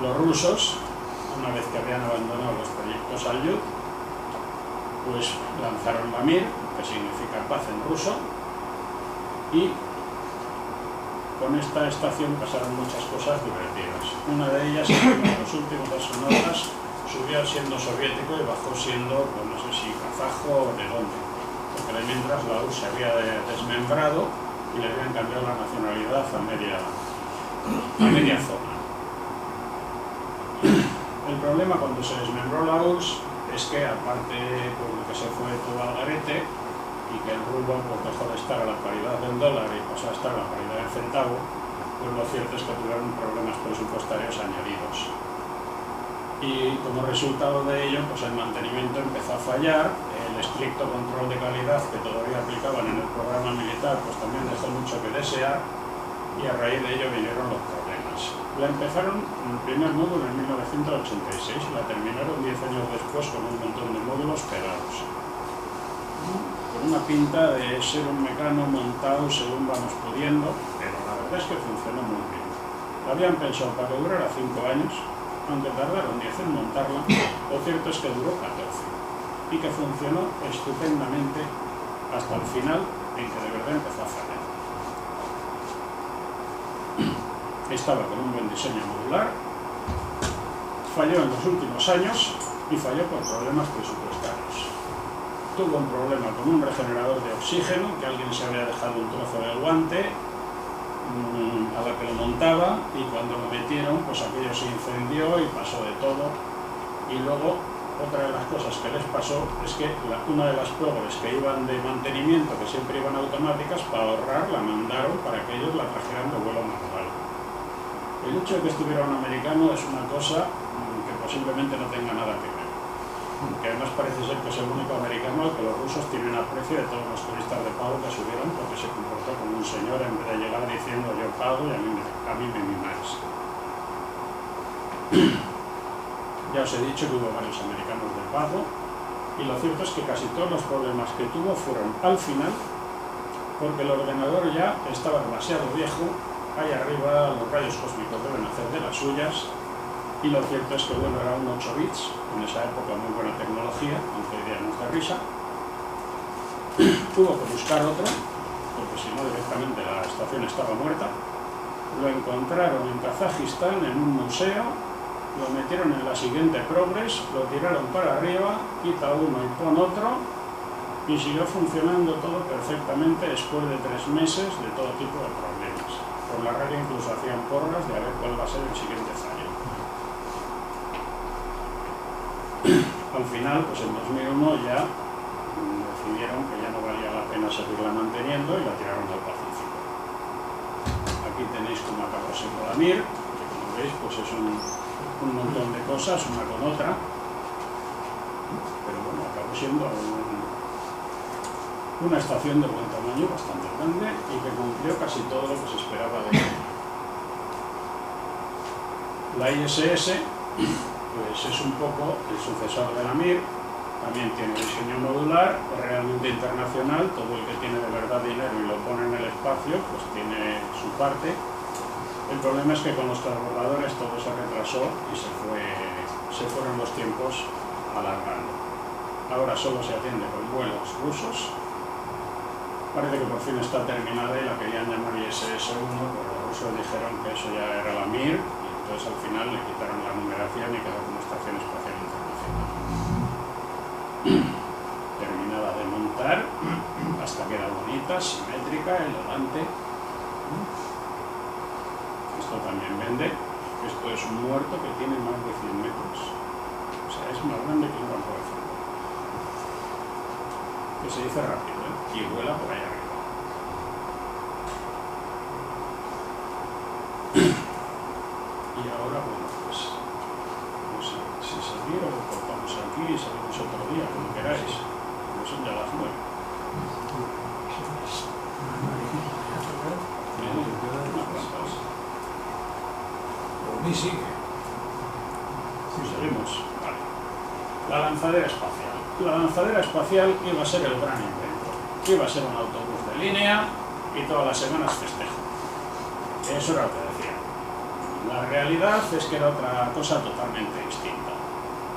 Los rusos, una vez que habían abandonado los proyectos Salyut, pues lanzaron la Mir, que significa paz en ruso, y con esta estación pasaron muchas cosas divertidas. Una de ellas es que los últimos astronautas subió siendo soviético y bajó siendo, pues no sé si kazajo o de dónde, porque de mientras la URSS se había desmembrado y le habían cambiado la nacionalidad a media zona. El problema cuando se desmembró la URSS es que, aparte por lo que se fue todo al garete y que el rublo pues dejó de estar a la paridad del dólar y pasó a estar a la paridad del centavo, pues lo cierto es que tuvieron problemas presupuestarios añadidos. Y como resultado de ello, pues el mantenimiento empezó a fallar, el estricto control de calidad que todavía aplicaban en el programa militar pues también dejó mucho que desear, y a raíz de ello vinieron los problemas. La empezaron en el primer módulo en 1986 y la terminaron 10 años después con un montón de módulos pegados, con una pinta de ser un mecano montado según vamos pudiendo, pero la verdad es que funcionó muy bien. habían pensado para que durara 5 años, aunque tardaron 10 en montarla. Lo cierto es que duró 14 y que funcionó estupendamente hasta el final, en que de verdad empezó a fallar. Estaba con un buen diseño modular, falló en los últimos años y falló por problemas presupuestarios. Tuvo un problema con un regenerador de oxígeno, que alguien se había dejado un trozo del guante a la que lo montaba, y cuando lo metieron pues aquello se incendió y pasó de todo. Y luego otra de las cosas que les pasó es que una de las progres que iban de mantenimiento, que siempre iban automáticas, para ahorrar la mandaron para que ellos la trajeran de vuelo manual. El hecho de que estuviera un americano es una cosa que posiblemente no tenga nada que ver, que además parece ser que es el único americano al que los rusos tienen aprecio de todos los turistas de pago que subieron, porque se comportó como un señor en vez de llegar diciendo yo pago y a mí me mimáis. Ya os he dicho que hubo varios americanos de pago, y lo cierto es que casi todos los problemas que tuvo fueron al final porque el ordenador ya estaba demasiado viejo. Ahí arriba los rayos cósmicos deben hacer de las suyas, y lo cierto es que bueno, era un 8 bits, en esa época muy buena tecnología, aunque hoy día nos da risa. Tuvo que buscar otro, porque si no directamente la estación estaba muerta. Lo encontraron en Kazajistán en un museo, lo metieron en la siguiente progress, lo tiraron para arriba, quita uno y pon otro, y siguió funcionando todo perfectamente después de 3 meses de todo tipo de problemas. Por la radio incluso hacían porras de a ver cuál va a ser el siguiente fallo. Al final, pues en 2001 ya decidieron que ya no valía la pena seguirla manteniendo y la tiraron al Pacífico. Aquí tenéis cómo acabó siendo la Mir, que como veis pues es un montón de cosas, una con otra, pero bueno, acabó siendo una estación de buen tamaño, bastante grande, y que cumplió casi todo lo que se esperaba de ella. La ISS pues es un poco el sucesor de la Mir, también tiene diseño modular, realmente internacional. Todo el que tiene de verdad dinero y lo pone en el espacio pues tiene su parte. El problema es que con los transbordadores todo se retrasó y se fueron los tiempos alargando. Ahora solo se atiende con vuelos rusos. Parece que por fin está terminada y la querían llamar ISS-1, pero los rusos dijeron que eso ya era la Mir, y entonces al final le quitaron la numeración y quedó como Estación Espacial Internacional. Terminada de montar, hasta queda bonita, simétrica, elegante. Esto también vende. Esto es un muerto que tiene más de 100 metros. O sea, es más grande que un banco de fútbol. Que se dice rápido, ¿eh? Y vuela por ahí arriba. Y ahora, bueno, pues no sé si salir o lo cortamos aquí y salimos otro día, como queráis. Pero son ya las 9. Por mí sigue. Seguimos. Vale. La lanzadera espacial. La lanzadera espacial iba a ser el gran invento. Iba a ser un autobús de línea y todas las semanas festejo. Eso era lo que decía. La realidad es que era otra cosa totalmente distinta.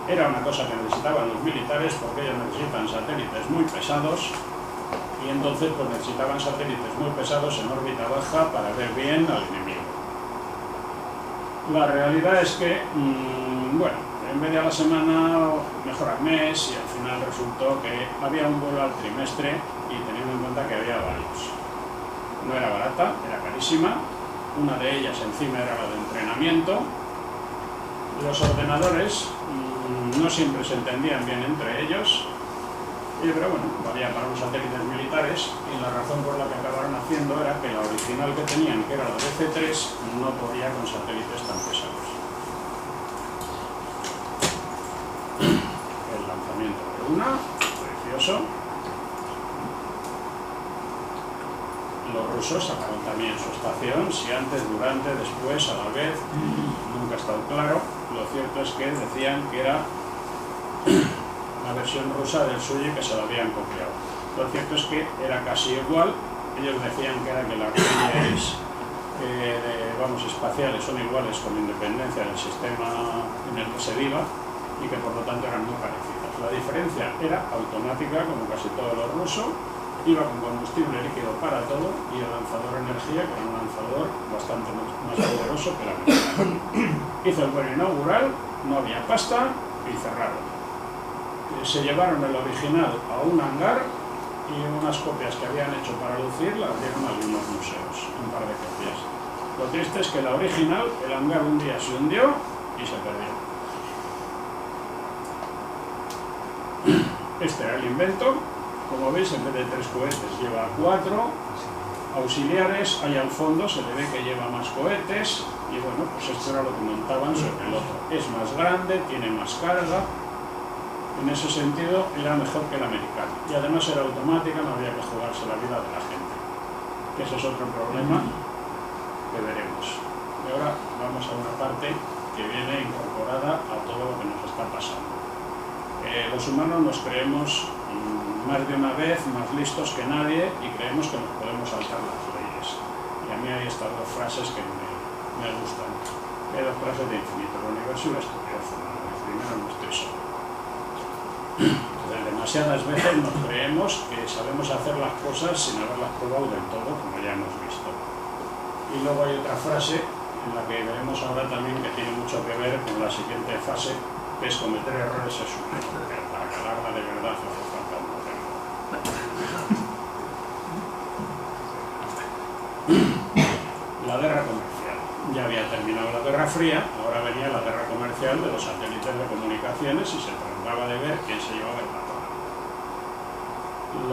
Era una cosa que necesitaban los militares porque ellos necesitan satélites muy pesados, y entonces pues necesitaban satélites muy pesados en órbita baja para ver bien al enemigo. La realidad es que, bueno, en vez de a la semana, mejor al mes, y al final resultó que había un vuelo al trimestre, y teniendo en cuenta que había varios. No era barata, era carísima. Una de ellas encima era la de entrenamiento. Los ordenadores no siempre se entendían bien entre ellos, pero bueno, valía para los satélites militares, y la razón por la que acabaron haciendo era que la original que tenían, que era la DC-3, no podía con satélites tan pesados. El lanzamiento de una, precioso. Los rusos sacaron también su estación, si antes, durante, después, a la vez, nunca ha estado claro. Lo cierto es que decían que era la versión rusa del suyo y que se lo habían copiado. Lo cierto es que era casi igual. Ellos decían que era que las leyes espaciales son iguales con independencia del sistema en el que se viva y que por lo tanto eran muy parecidas. La diferencia era automática, como casi todo lo ruso, iba con combustible líquido para todo y el lanzador energía, que era un lanzador bastante más poderoso que la americana. Hizo el vuelo inaugural, no había pasta y cerraron. Se llevaron el original a un hangar y unas copias que habían hecho para lucir las dieron a algunos museos, un par de copias. Lo triste es que la original, el hangar un día se hundió y se perdió. Este era el invento. Como veis, en vez de 3 cohetes lleva 4 auxiliares. Ahí al fondo se le ve que lleva más cohetes y bueno, pues esto era lo que montaban sobre el otro. Es más grande, tiene más carga. En ese sentido era mejor que el americano. Y además era automática, no había que jugarse la vida de la gente. Que ese es otro problema que veremos. Y ahora vamos a una parte que viene incorporada a todo lo que nos está pasando. Los humanos nos creemos más de una vez más listos que nadie y creemos que nos podemos saltar las leyes. Y a mí hay estas dos frases que me gustan. Hay dos frases de infinito: el universo y la estupidez humana. El primero no estoy solo. Entonces, demasiadas veces nos creemos que sabemos hacer las cosas sin haberlas probado del todo, como ya hemos visto. Y luego hay otra frase en la que veremos ahora también que tiene mucho que ver con la siguiente fase, que es cometer errores es humano, pero para calarla de verdad hace falta un modelo. La guerra comercial. Ya había terminado la Guerra Fría, ahora venía la guerra comercial de los satélites de comunicaciones y se trataba de ver quién se llevaba el balón.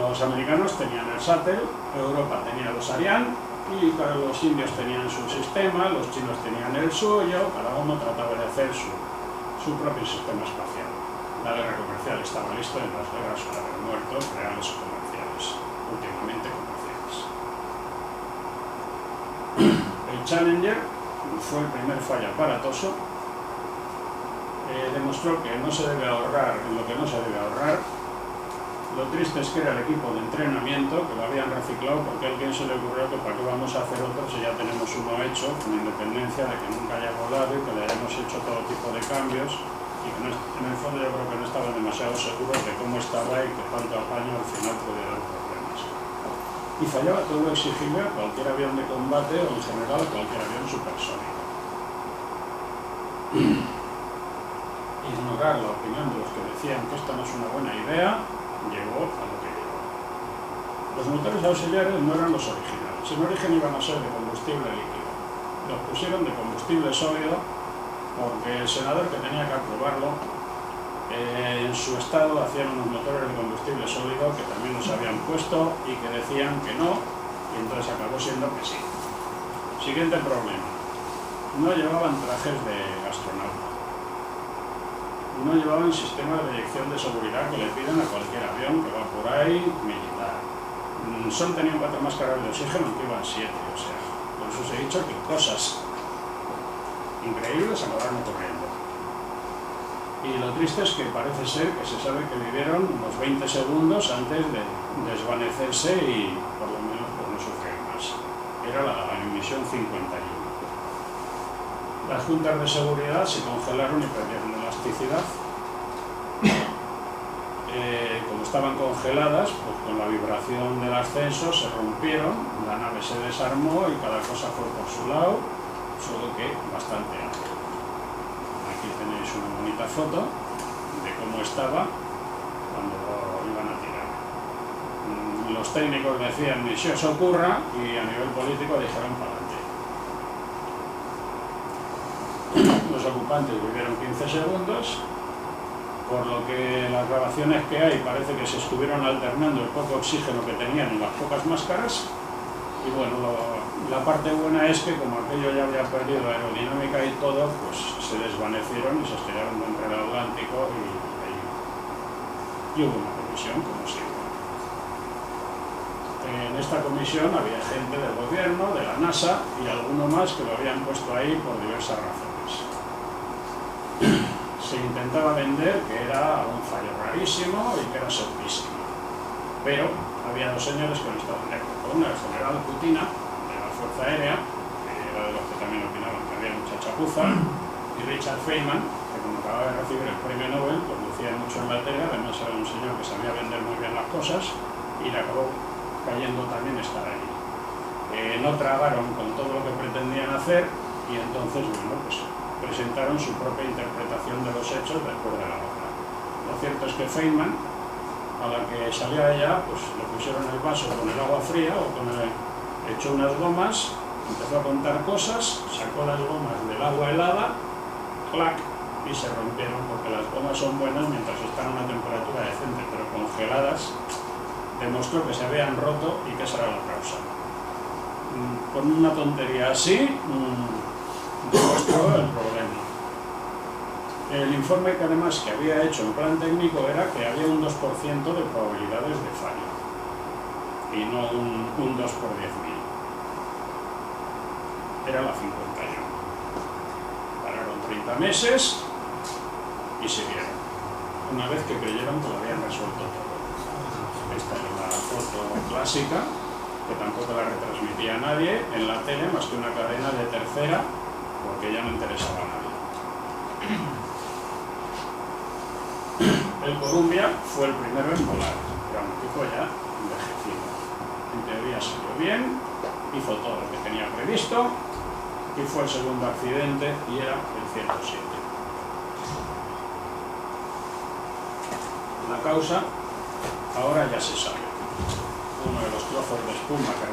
Los americanos tenían el Satell, Europa tenía los Ariane, y los indios tenían su sistema, los chinos tenían el suyo, cada uno trataba de hacer su propio sistema espacial. La guerra comercial estaba lista en las guerras para haber muerto, reales o comerciales, últimamente comerciales. El Challenger fue el primer fallo aparatoso, demostró que no se debe ahorrar en lo que no se debe ahorrar. Lo triste es que era el equipo de entrenamiento, que lo habían reciclado porque a alguien se le ocurrió que para qué vamos a hacer otro si ya tenemos uno hecho, con independencia de que nunca haya volado y que le hayamos hecho todo tipo de cambios, y que en el fondo yo creo que no estaban demasiado seguros de cómo estaba y que tanto apaño al final podía dar problemas. Y fallaba todo lo exigible a cualquier avión de combate o en general a cualquier avión supersónico. Ignorar la opinión de los que decían que esta no es una buena idea llegó a lo que llegó. Los motores auxiliares no eran los originales. En origen iban a ser de combustible líquido. Los pusieron de combustible sólido porque el senador que tenía que aprobarlo, en su estado hacían unos motores de combustible sólido que también los habían puesto y que decían que no, y entonces acabó siendo que sí. Siguiente problema. No llevaban trajes de astronauta. No llevaban sistema de eyección de seguridad que le piden a cualquier avión que va por ahí militar. Tenían 4 máscaras de oxígeno, que iban 7, o sea, por eso os he dicho que cosas increíbles acabaron ocurriendo. Y lo triste es que parece ser que se sabe que vivieron unos 20 segundos antes de desvanecerse y por lo menos por no sufrir más. Era la emisión 51. Las juntas de seguridad se congelaron y perdieron elasticidad. Como estaban congeladas, pues con la vibración del ascenso se rompieron, la nave se desarmó y cada cosa fue por su lado, solo que bastante alto. Aquí tenéis una bonita foto de cómo estaba cuando lo iban a tirar. Los técnicos decían ni se os ocurra y a nivel político dijeron para adelante. Los ocupantes vivieron 15 segundos, por lo que las grabaciones que hay parece que se estuvieron alternando el poco oxígeno que tenían en las pocas máscaras. Y bueno, la parte buena es que como aquello ya había perdido aerodinámica y todo, pues se desvanecieron y se estrellaron dentro del Atlántico y hubo una comisión, como siempre. En esta comisión había gente del gobierno, de la NASA y alguno más que lo habían puesto ahí por diversas razones. Se intentaba vender que era un fallo rarísimo y que era segurísimo. Pero había 2 señores que no estaban de acuerdo. Uno era el general Kutina, de la Fuerza Aérea, que era de los que también opinaban que había mucha chapuza, y Richard Feynman, que como acababa de recibir el premio Nobel, pues lucía mucho en la tele, además era un señor que sabía vender muy bien las cosas, y le acabó cayendo también estar ahí. No tragaron con todo lo que pretendían hacer, y entonces, bueno, pues presentaron su propia interpretación de los hechos después de la obra. Lo cierto es que Feynman, a la que salía de allá, pues le pusieron el vaso con el agua fría o echó unas gomas, empezó a contar cosas, sacó las gomas del agua helada, clac, y se rompieron, porque las gomas son buenas mientras están a una temperatura decente, pero congeladas demostró que se habían roto y que esa era la causa. Con una tontería así demostró el problema. El informe que además que había hecho en plan técnico era que había un 2% de probabilidades de fallo y no un 2 por 10.000. Era la 51. Pararon 30 meses y siguieron, una vez que creyeron que lo habían resuelto todo. Esta es la foto clásica, que tampoco la retransmitía a nadie en la tele, más que una cadena de tercera, porque ya no interesaba a nadie. El Columbia fue el primero en volar, era un tipo ya envejecido. En teoría salió bien, hizo todo lo que tenía previsto, y fue el segundo accidente, y era el 107. La causa ahora ya se sabe. Uno de los trozos de espuma que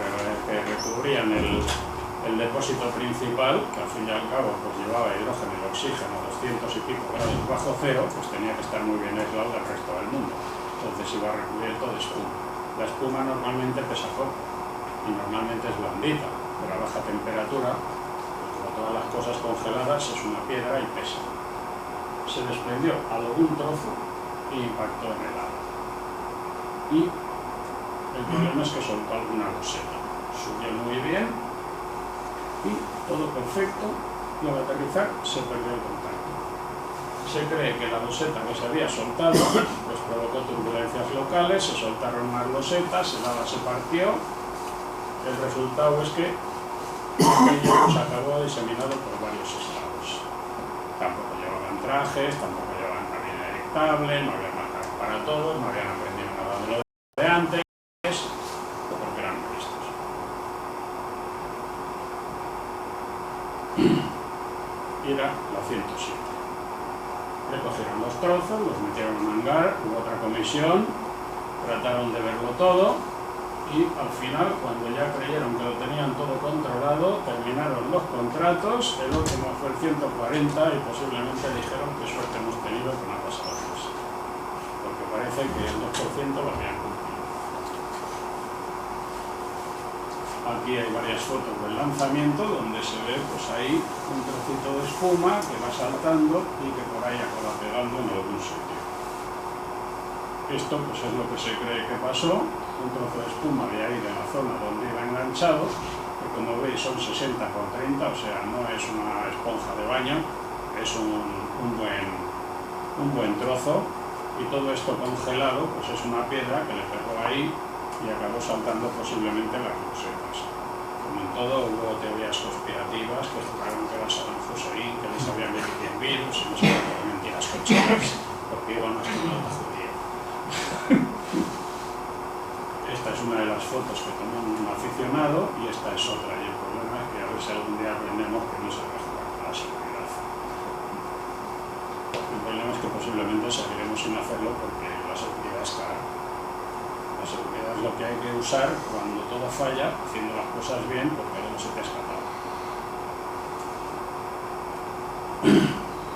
recubrían el depósito principal, que al fin y al cabo pues llevaba hidrógeno y oxígeno a 200 y pico grados bajo cero, pues tenía que estar muy bien aislado del resto del mundo. Entonces iba recubierto de espuma. La espuma normalmente pesa poco y normalmente es blandita, pero a baja temperatura, pues como todas las cosas congeladas, es una piedra y pesa. Se desprendió algún trozo y impactó en el agua. Y el problema es que soltó alguna loseta. Subió muy bien y todo perfecto, y al aterrizar se perdió el contacto. Se cree que la loseta que se había soltado pues provocó turbulencias locales, se soltaron más losetas, el agua se partió. El resultado es que aquello se acabó diseminado por varios estados. Tampoco llevaban trajes, tampoco llevaban cabina erectable, no había marcas para todos, no habían aprendido nada de lo de antes, porque eran listos. Y era la 107. Le cogieron los trozos, los metieron en un hangar, hubo otra comisión, trataron de verlo todo y al final, cuando ya creyeron que lo tenían todo controlado, terminaron los contratos, el último fue el 140 y posiblemente dijeron que suerte hemos tenido con ambas cosas, porque parece que el 2% lo habían cumplido. Aquí hay varias fotos del lanzamiento donde se ve pues ahí un trocito de espuma que va saltando y que por ahí acaba pegando en algún sitio. Esto pues es lo que se cree que pasó, un trozo de espuma de ahí de la zona donde iba enganchado, que como veis son 60 por 30, o sea, no es una esponja de baño, es un buen trozo, y todo esto congelado pues es una piedra que le pegó ahí y acabó saltando posiblemente las losetas. Como en todo, hubo teorías conspirativas que jugaron que era Saddam Hussein, que les habían metido en virus y no sé qué, mentiras cochinas, porque iba una astronauta judía. Esta es una de las fotos que tomó un aficionado y esta es otra, y el problema es que a ver si algún día aprendemos que no se debe jugar con la seguridad. El problema es que posiblemente seguiremos sin hacerlo porque la seguridad es cara. La seguridad es lo que hay que usar cuando todo falla, haciendo las cosas bien, porque luego se te ha escapado.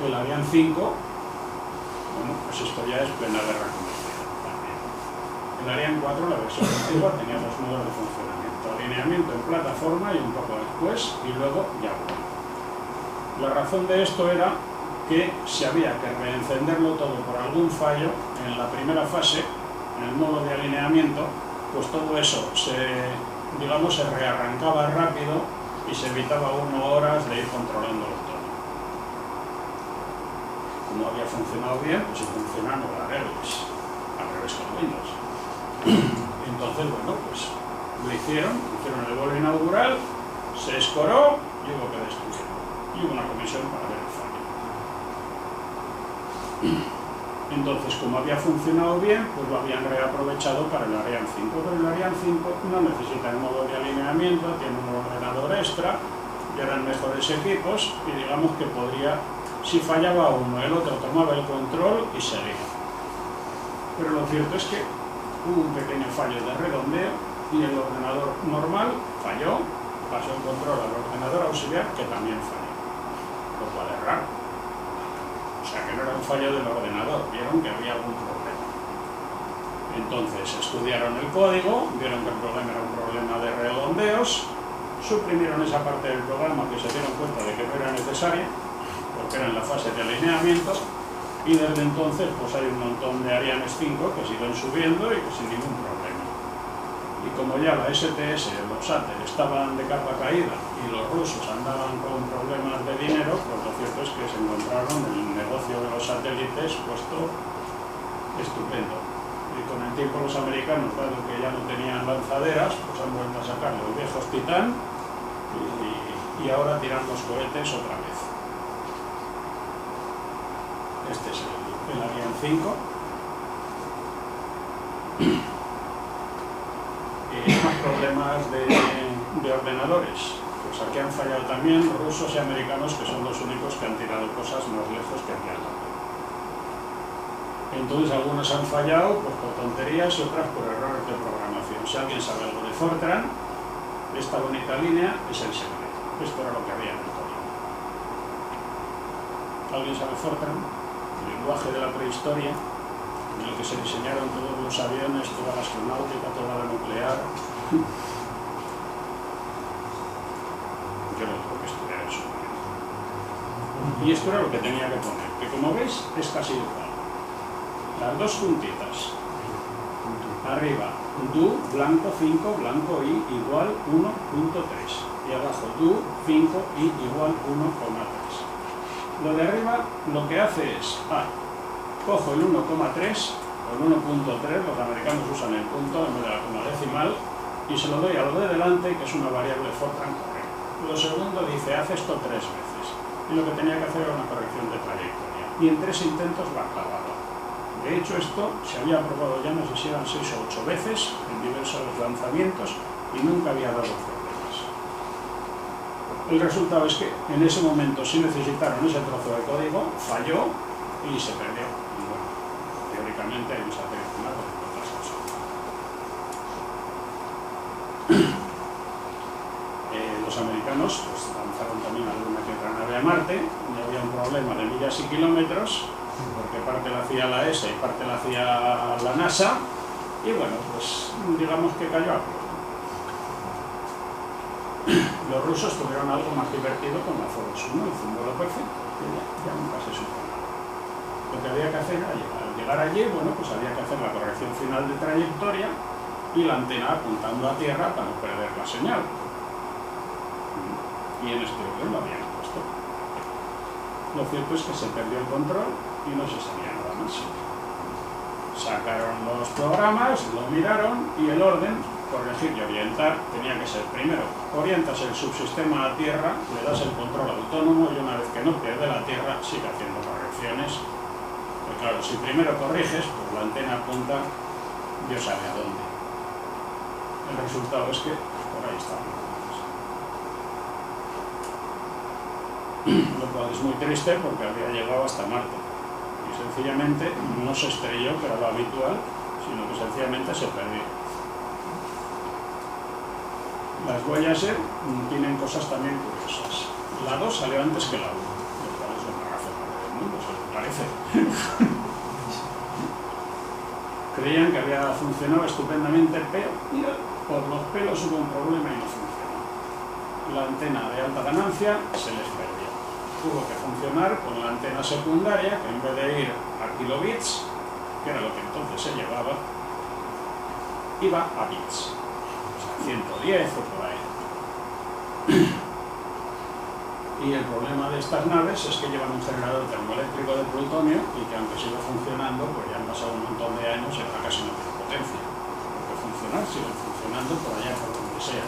El Ariane 5, bueno, pues esto ya es plena guerra comercial también. El Ariane 4, la versión antigua, tenía dos modos de funcionamiento: alineamiento en plataforma y un poco después, y luego ya bueno. La razón de esto era que si había que reencenderlo todo por algún fallo, en la primera fase, en el modo de alineamiento, pues todo eso se rearrancaba rápido y se evitaba 1 horas de ir controlándolo todo. Como había funcionado bien, pues si funciona no la arregles, al revés con Windows. Entonces, bueno, pues lo hicieron el vuelo inaugural, se escoró y hubo que destruirlo. Y hubo una comisión para ver el fallo. Entonces, como había funcionado bien, pues lo habían reaprovechado para el Ariane 5. Pero el Ariane 5 no necesita el modo de alineamiento, tiene un ordenador extra, y eran mejores equipos, y digamos que podría, si fallaba uno, el otro tomaba el control y seguía. Pero lo cierto es que hubo un pequeño fallo de redondeo y el ordenador normal falló, pasó el control al ordenador auxiliar que también falló, lo cual es raro. O sea que no era un fallo del ordenador, vieron que había algún problema. Entonces estudiaron el código, vieron que el problema era un problema de redondeos, suprimieron esa parte del programa que se dieron cuenta de que no era necesaria, porque era en la fase de alineamiento, y desde entonces pues hay un montón de Arianes 5 que siguen subiendo y que sin ningún problema. Y como ya la STS, los SATEL estaban de capa caída y los rusos andaban con problemas de dinero, pues lo cierto es que se encontraron el negocio de los satélites puesto estupendo. Y con el tiempo los americanos, dado que ya no tenían lanzaderas, pues han vuelto a sacar los viejos Titán y ahora tiran los cohetes otra vez. Este es el Ariane 5. Más problemas de ordenadores. Pues aquí han fallado también rusos y americanos, que son los únicos que han tirado cosas más lejos que aquí al lado. Entonces algunos han fallado pues, por tonterías y otras por errores de programación. Si alguien sabe algo de Fortran, esta bonita línea es el secreto. Esto era lo que había en el código. ¿Alguien sabe Fortran? El lenguaje de la prehistoria, en el que se diseñaron todos los aviones, toda la astronáutica, toda la nuclear. Yo no tengo que estudiar eso. Y esto era lo que tenía que poner, que como veis es casi igual. Las dos puntitas. Arriba, do, blanco 5, blanco i igual 1.3. Y abajo, do, 5, i igual 1,3. Lo de arriba lo que hace es, cojo el 1,3 o el 1.3, los americanos usan el punto en vez de la coma decimal, y se lo doy a lo de delante, que es una variable Fortran correcta. Lo segundo dice, haz esto 3 veces. Y lo que tenía que hacer era una corrección de trayectoria. Y en 3 intentos la clavaba. De hecho, esto se había probado ya, no sé si eran 6 o 8 veces, en diversos lanzamientos, y nunca había dado problemas. El resultado es que en ese momento sí necesitaron ese trozo de código, falló y se perdió. Y bueno, teóricamente hay un satélite más de otras cosas. Los americanos pues, lanzaron también alguna que otra nave a Marte, y había un problema de millas y kilómetros, porque parte la hacía la ESA y parte la hacía la NASA, y bueno, pues digamos que cayó a prueba. Los rusos tuvieron algo más divertido con la Phobos 1, el símbolo perfecto, que ya nunca se supo nada. Lo que había que hacer al llegar allí, bueno, pues había que hacer la corrección final de trayectoria y la antena apuntando a tierra para no perder la señal. Y en este orden lo habían puesto. Lo cierto es que se perdió el control y no se sabía nada más. Sacaron los programas, lo miraron y el orden, corregir y orientar, tenía que ser primero, orientas el subsistema a tierra, le das el control autónomo y una vez que no pierde la tierra sigue haciendo correcciones. Pero claro, si primero corriges, pues la antena apunta Dios sabe a dónde. El resultado es que por ahí estamos. Lo cual es muy triste porque había llegado hasta Marte y sencillamente no se estrelló, que era lo habitual, sino que sencillamente se perdió. Las Voyager tienen cosas también curiosas. La 2 salió antes que la 1, lo cual es una razón del mundo, se me parece. Creían que había funcionado estupendamente, pero por los pelos hubo un problema y no funcionó. La antena de alta ganancia se les perdió. Tuvo que funcionar con la antena secundaria, que en vez de ir a kilobits, que era lo que entonces se llevaba, iba a bits, o sea, 110 o por ahí. Y el problema de estas naves es que llevan un generador termoeléctrico de plutonio y que aunque siga funcionando, pues ya han pasado un montón de años y ahora casi no tiene potencia. Porque funcionar, siguen funcionando por allá por donde sea.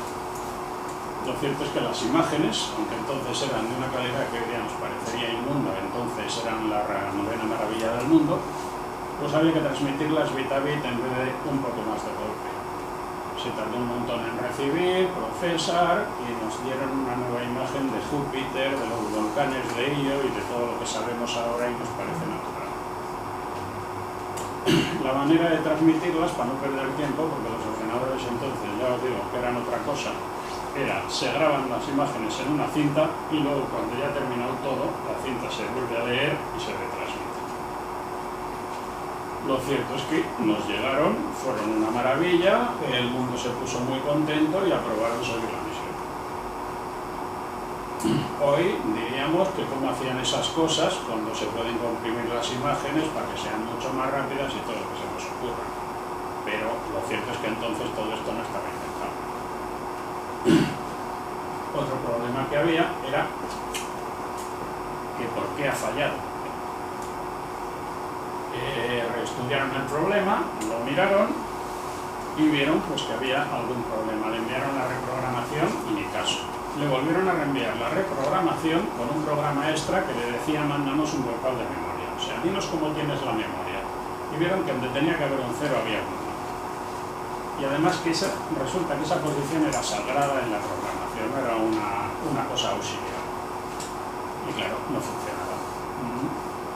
Lo cierto es que las imágenes, aunque entonces eran de una calidad que hoy día nos parecería inmunda, entonces eran la novena maravilla del mundo, pues había que transmitirlas bit a bit en vez de un poco más de golpe. Se tardó un montón en recibir, procesar, y nos dieron una nueva imagen de Júpiter, de los volcanes de Io y de todo lo que sabemos ahora y nos parece natural. La manera de transmitirlas, para no perder tiempo, porque los ordenadores entonces, ya os digo, que eran otra cosa, se graban las imágenes en una cinta y luego cuando ya ha terminado todo, la cinta se vuelve a leer y se retransmite. Lo cierto es que nos llegaron, fueron una maravilla, el mundo se puso muy contento y aprobaron seguir la misión. Hoy diríamos que cómo hacían esas cosas cuando se pueden comprimir las imágenes para que sean mucho más rápidas y todo lo que se nos ocurra. Pero lo cierto es que entonces todo esto no estaba inventado. Otro problema que había era que por qué ha fallado. Reestudiaron el problema, lo miraron y vieron pues, que había algún problema. Le enviaron la reprogramación y ni caso. Le volvieron a reenviar la reprogramación con un programa extra que le decía mándanos un vocal de memoria. O sea, dinos cómo tienes la memoria. Y vieron que donde tenía que haber un 0 había un 1. Y además que resulta que esa posición era sagrada en la programación, no era una cosa auxiliar. Y claro, no funcionaba.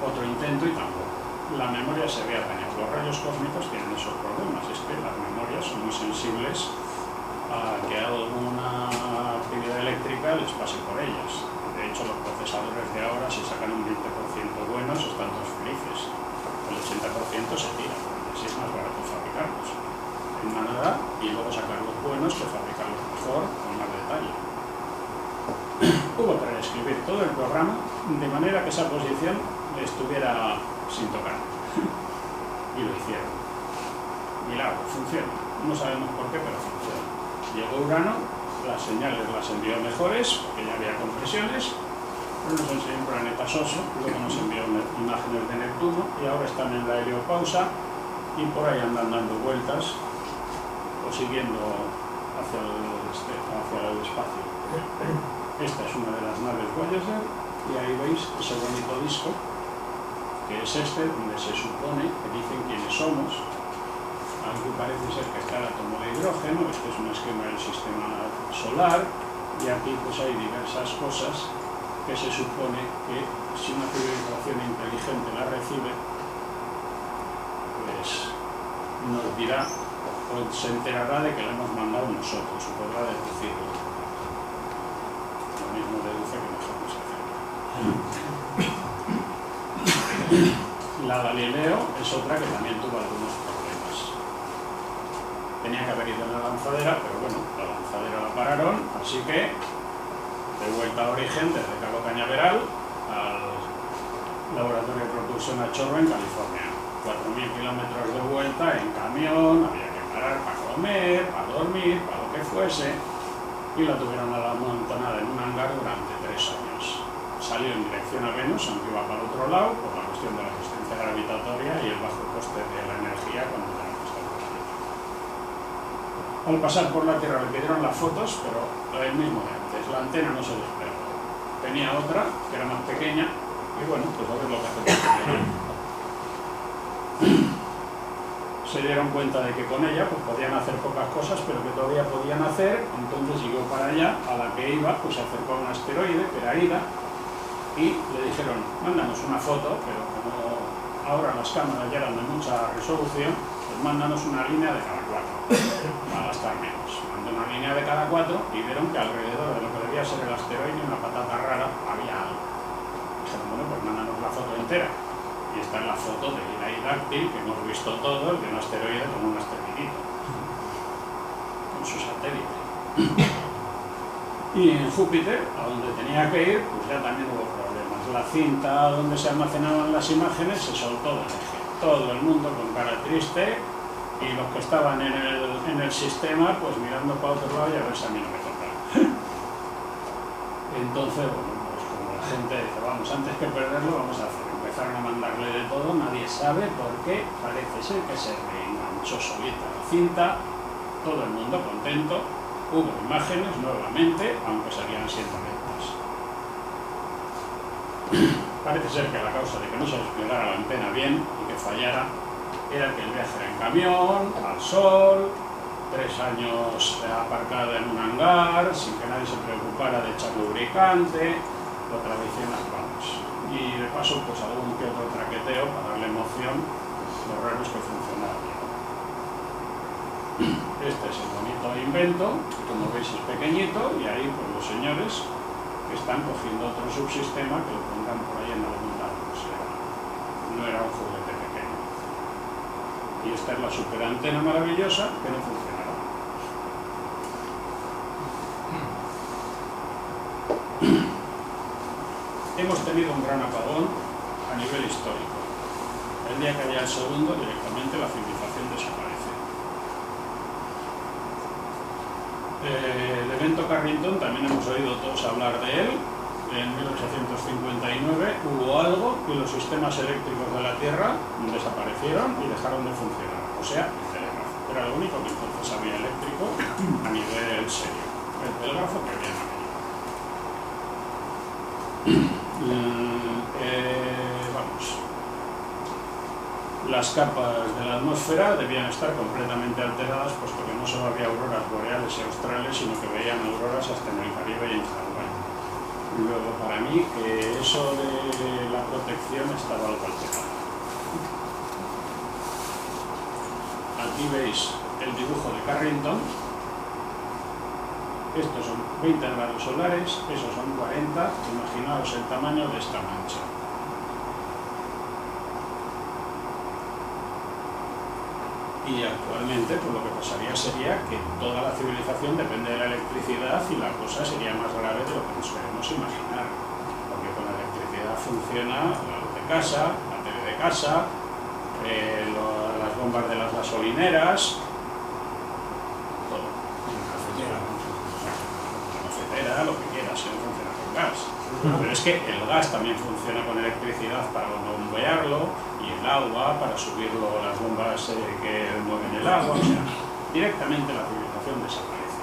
Otro intento y tampoco. La memoria se había dañado. Los rayos cósmicos tienen esos problemas, es que las memorias son muy sensibles a que alguna actividad eléctrica les pase por ellas. De hecho, los procesadores de ahora, si sacan un 20% buenos, están todos felices. El 80% se tira, porque así es más barato fabricarlos en manada y luego sacar los buenos que fabricarlos mejor, con más detalle. Hubo que reescribir todo el programa de manera que esa posición estuviera sin tocar. Y lo hicieron. Milagro, funciona. No sabemos por qué, pero funciona. Llegó Urano, las señales las envió mejores, porque ya había compresiones, pero nos enseñó un planeta soso, luego nos envió imágenes de Neptuno y ahora están en la heliopausa y por ahí andan dando vueltas o siguiendo hacia el espacio. Esta es una de las naves Voyager y ahí veis ese bonito disco que es donde se supone que dicen quiénes somos. Aquí parece ser que está el átomo de hidrógeno, este es un esquema del sistema solar, y aquí pues hay diversas cosas que se supone que si una civilización inteligente la recibe, pues nos dirá o se enterará de que la hemos mandado nosotros, o podrá deducirlo. Lo mismo deduce que nosotros hacemos. La Galileo es otra que también tuvo algunos problemas. Tenía que haber ido en la lanzadera, pero bueno, la lanzadera la pararon, así que de vuelta a origen desde Cabo Cañaveral al laboratorio de propulsión a Chorro en California. 4.000 kilómetros de vuelta en camión, había que parar para comer, para dormir, para lo que fuese, y la tuvieron amontonada en un hangar durante 3 años. Salió en dirección a Venus, aunque iba para el otro lado, por la cuestión de la resistencia gravitatoria y el bajo coste de la energía cuando tenía que estar por la Tierra. Al pasar por la Tierra le pidieron las fotos, pero el mismo de antes, la antena no se desplegó. Tenía otra, que era más pequeña, y bueno, pues a ver lo que hace con ella. Se dieron cuenta de que con ella pues podían hacer pocas cosas, pero que todavía podían hacer, entonces siguió para allá, a la que iba, pues se acercó a un asteroide, que era Ida, y le dijeron, mándanos una foto, pero como ahora las cámaras ya eran de mucha resolución, pues mándanos una línea de cada 4, para gastar menos. Mandó una línea de cada 4 y vieron que alrededor de lo que debía ser el asteroide, una patata rara, había algo. Dijeron, bueno, pues mándanos la foto entera. Y está en la foto de Ida y Dáctil, que hemos visto todos, de un asteroide con un asteroidito, con su satélite. Y en Júpiter, a donde tenía que ir, pues ya también hubo problemas. La cinta donde se almacenaban las imágenes se soltó del eje. Todo el mundo con cara triste y los que estaban en el sistema, pues mirando para otro lado y a ver si a mí no me tocaba. Entonces, bueno, pues como la gente dice, vamos, antes que perderlo, vamos a hacer. Empezaron a mandarle de todo, nadie sabe por qué, parece ser que se reenganchó solita la cinta, todo el mundo contento. Hubo imágenes nuevamente, aunque salían siendo lentas. Parece ser que la causa de que no se desplegara la antena bien y que fallara era que el viaje era en camión, al sol, 3 años aparcada en un hangar, sin que nadie se preocupara de echar lubricante, lo tradicional, vamos. Y de paso, pues algún que otro traqueteo para darle emoción, lo raro es que funcionara bien. Este es el bonito invento, que como veis es pequeñito, y ahí pues los señores que están cogiendo otro subsistema que lo pongan por ahí en algún lado. O sea, no era un juguete pequeño. Y esta es la superantena maravillosa que no funcionaba. Hemos tenido un gran apagón a nivel histórico. El día que haya el segundo, directamente la civilización desaparece. El evento Carrington también hemos oído todos hablar de él. En 1859 hubo algo y los sistemas eléctricos de la Tierra desaparecieron y dejaron de funcionar. O sea, el telégrafo. Era lo único que entonces había eléctrico a nivel serio. El telégrafo que había en vamos. Las capas de la atmósfera debían estar completamente alteradas, puesto que no solo había auroras boreales y australes, sino que veían auroras hasta en el Caribe y en Hawái. Luego, para mí, que eso de la protección estaba algo alterado. Aquí veis el dibujo de Carrington. Estos son 20 grados solares, esos son 40. Imaginaos el tamaño de esta mancha. Y actualmente, pues lo que pasaría sería que toda la civilización depende de la electricidad y la cosa sería más grave de lo que nos queremos imaginar. Porque con la electricidad funciona la luz de casa, la tele de casa, las bombas de las gasolineras, todo. La cafetera, lo que quieras, no funciona con gas. Pero es que el gas también funciona con electricidad para bombearlo, y el agua para subirlo, las bombas que mueven el agua. O sea, directamente la civilización desaparece.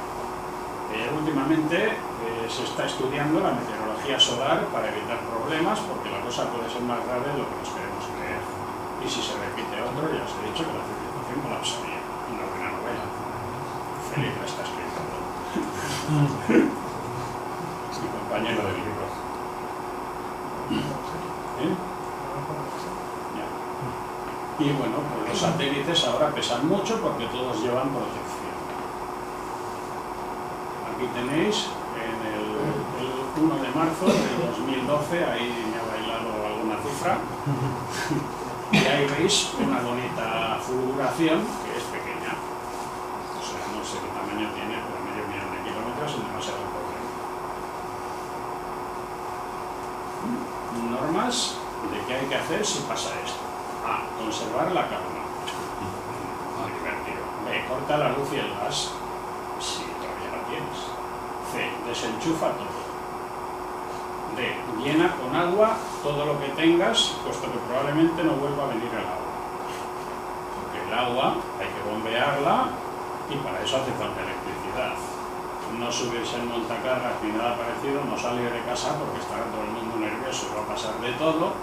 Últimamente se está estudiando la meteorología solar para evitar problemas, porque la cosa puede ser más grave de lo que nos queremos creer. Y si se repite otro, ya os he dicho que la civilización colapsaría. Una buena novela. Felipe la está escribiendo. Es mi compañero del libro. Y bueno, pues los satélites ahora pesan mucho porque todos llevan protección. Aquí tenéis en el 1 de marzo del 2012, ahí me ha bailado alguna cifra, y ahí veis una bonita fulguración que es pequeña. O sea, no sé qué tamaño tiene, pero medio millón de kilómetros y demasiado problema. Normas de qué hay que hacer si pasa esto. A. Conservar la calma. Muy divertido. B. Corta la luz y el gas. Si todavía la tienes. C. Desenchufa todo. D. Llena con agua todo lo que tengas, puesto que probablemente no vuelva a venir el agua. Porque el agua hay que bombearla y para eso hace falta electricidad. No subirse en montacargas ni nada parecido, no salir de casa porque estará todo el mundo nervioso y va a pasar de todo.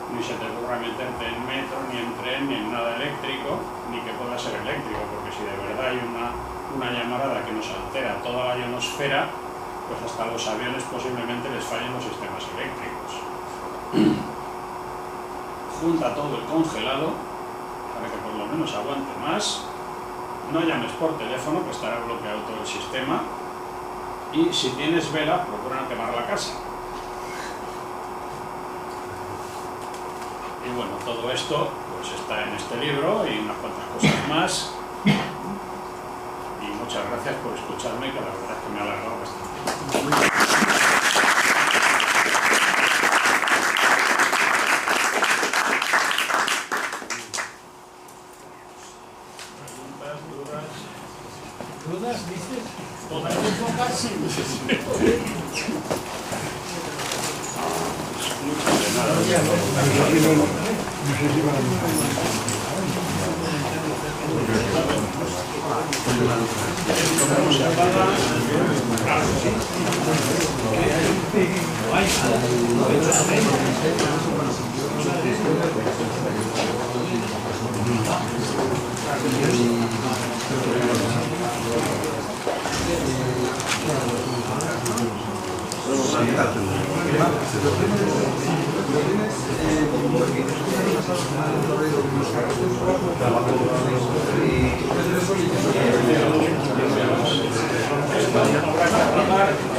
Ni se te ocurra meterte en metro, ni en tren, ni en nada eléctrico, ni que pueda ser eléctrico, porque si de verdad hay una llamarada que nos altera toda la ionosfera, pues hasta los aviones posiblemente les fallen los sistemas eléctricos. Junta todo el congelado, para que por lo menos aguante más. No llames por teléfono, que estará bloqueado todo el sistema. Y si tienes vela, procura no quemar la casa. Y bueno, todo esto pues está en este libro y unas cuantas cosas más. Y muchas gracias por escucharme, que la verdad es que me ha alargado bastante. ¿Preguntas, dudas? ¿Dudas, dices? Todas. No sé si van a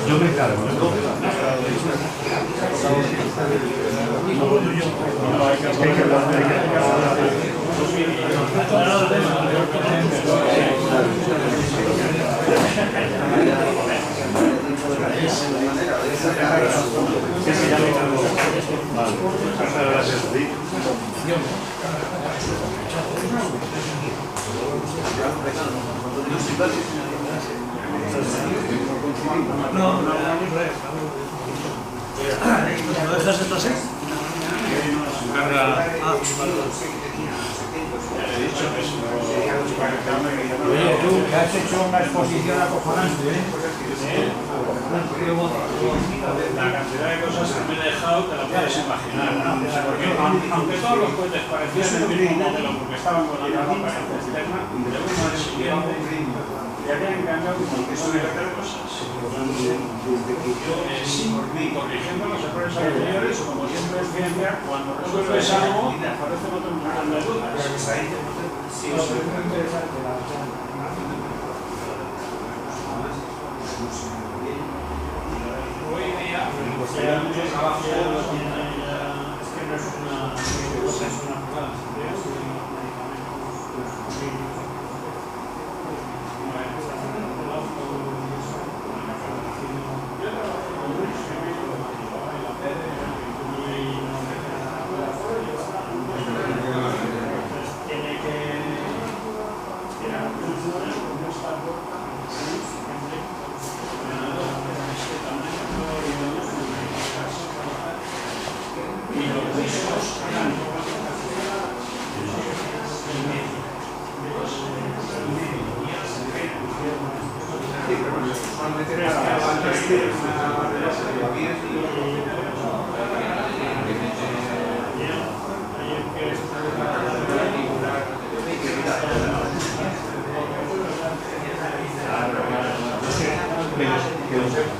Yo me encargo. No, ¿lo dejas esto así? Oye, tú, que has hecho una exposición acojonante, La cantidad de cosas que me he dejado te la puedes imaginar, ¿no? Porque aunque todos los cohetes parecían el mismo modelo porque estaban con la misma apariencia externa, de uno al siguiente ya habían cambiado un montón de cosas. Corrigiendo los errores anteriores, como siempre en ciencia, cuando resuelves algo, aparecen otros montón de dudas. Hoy día, es que no es una cosa, es una jugada. Que lo sepa.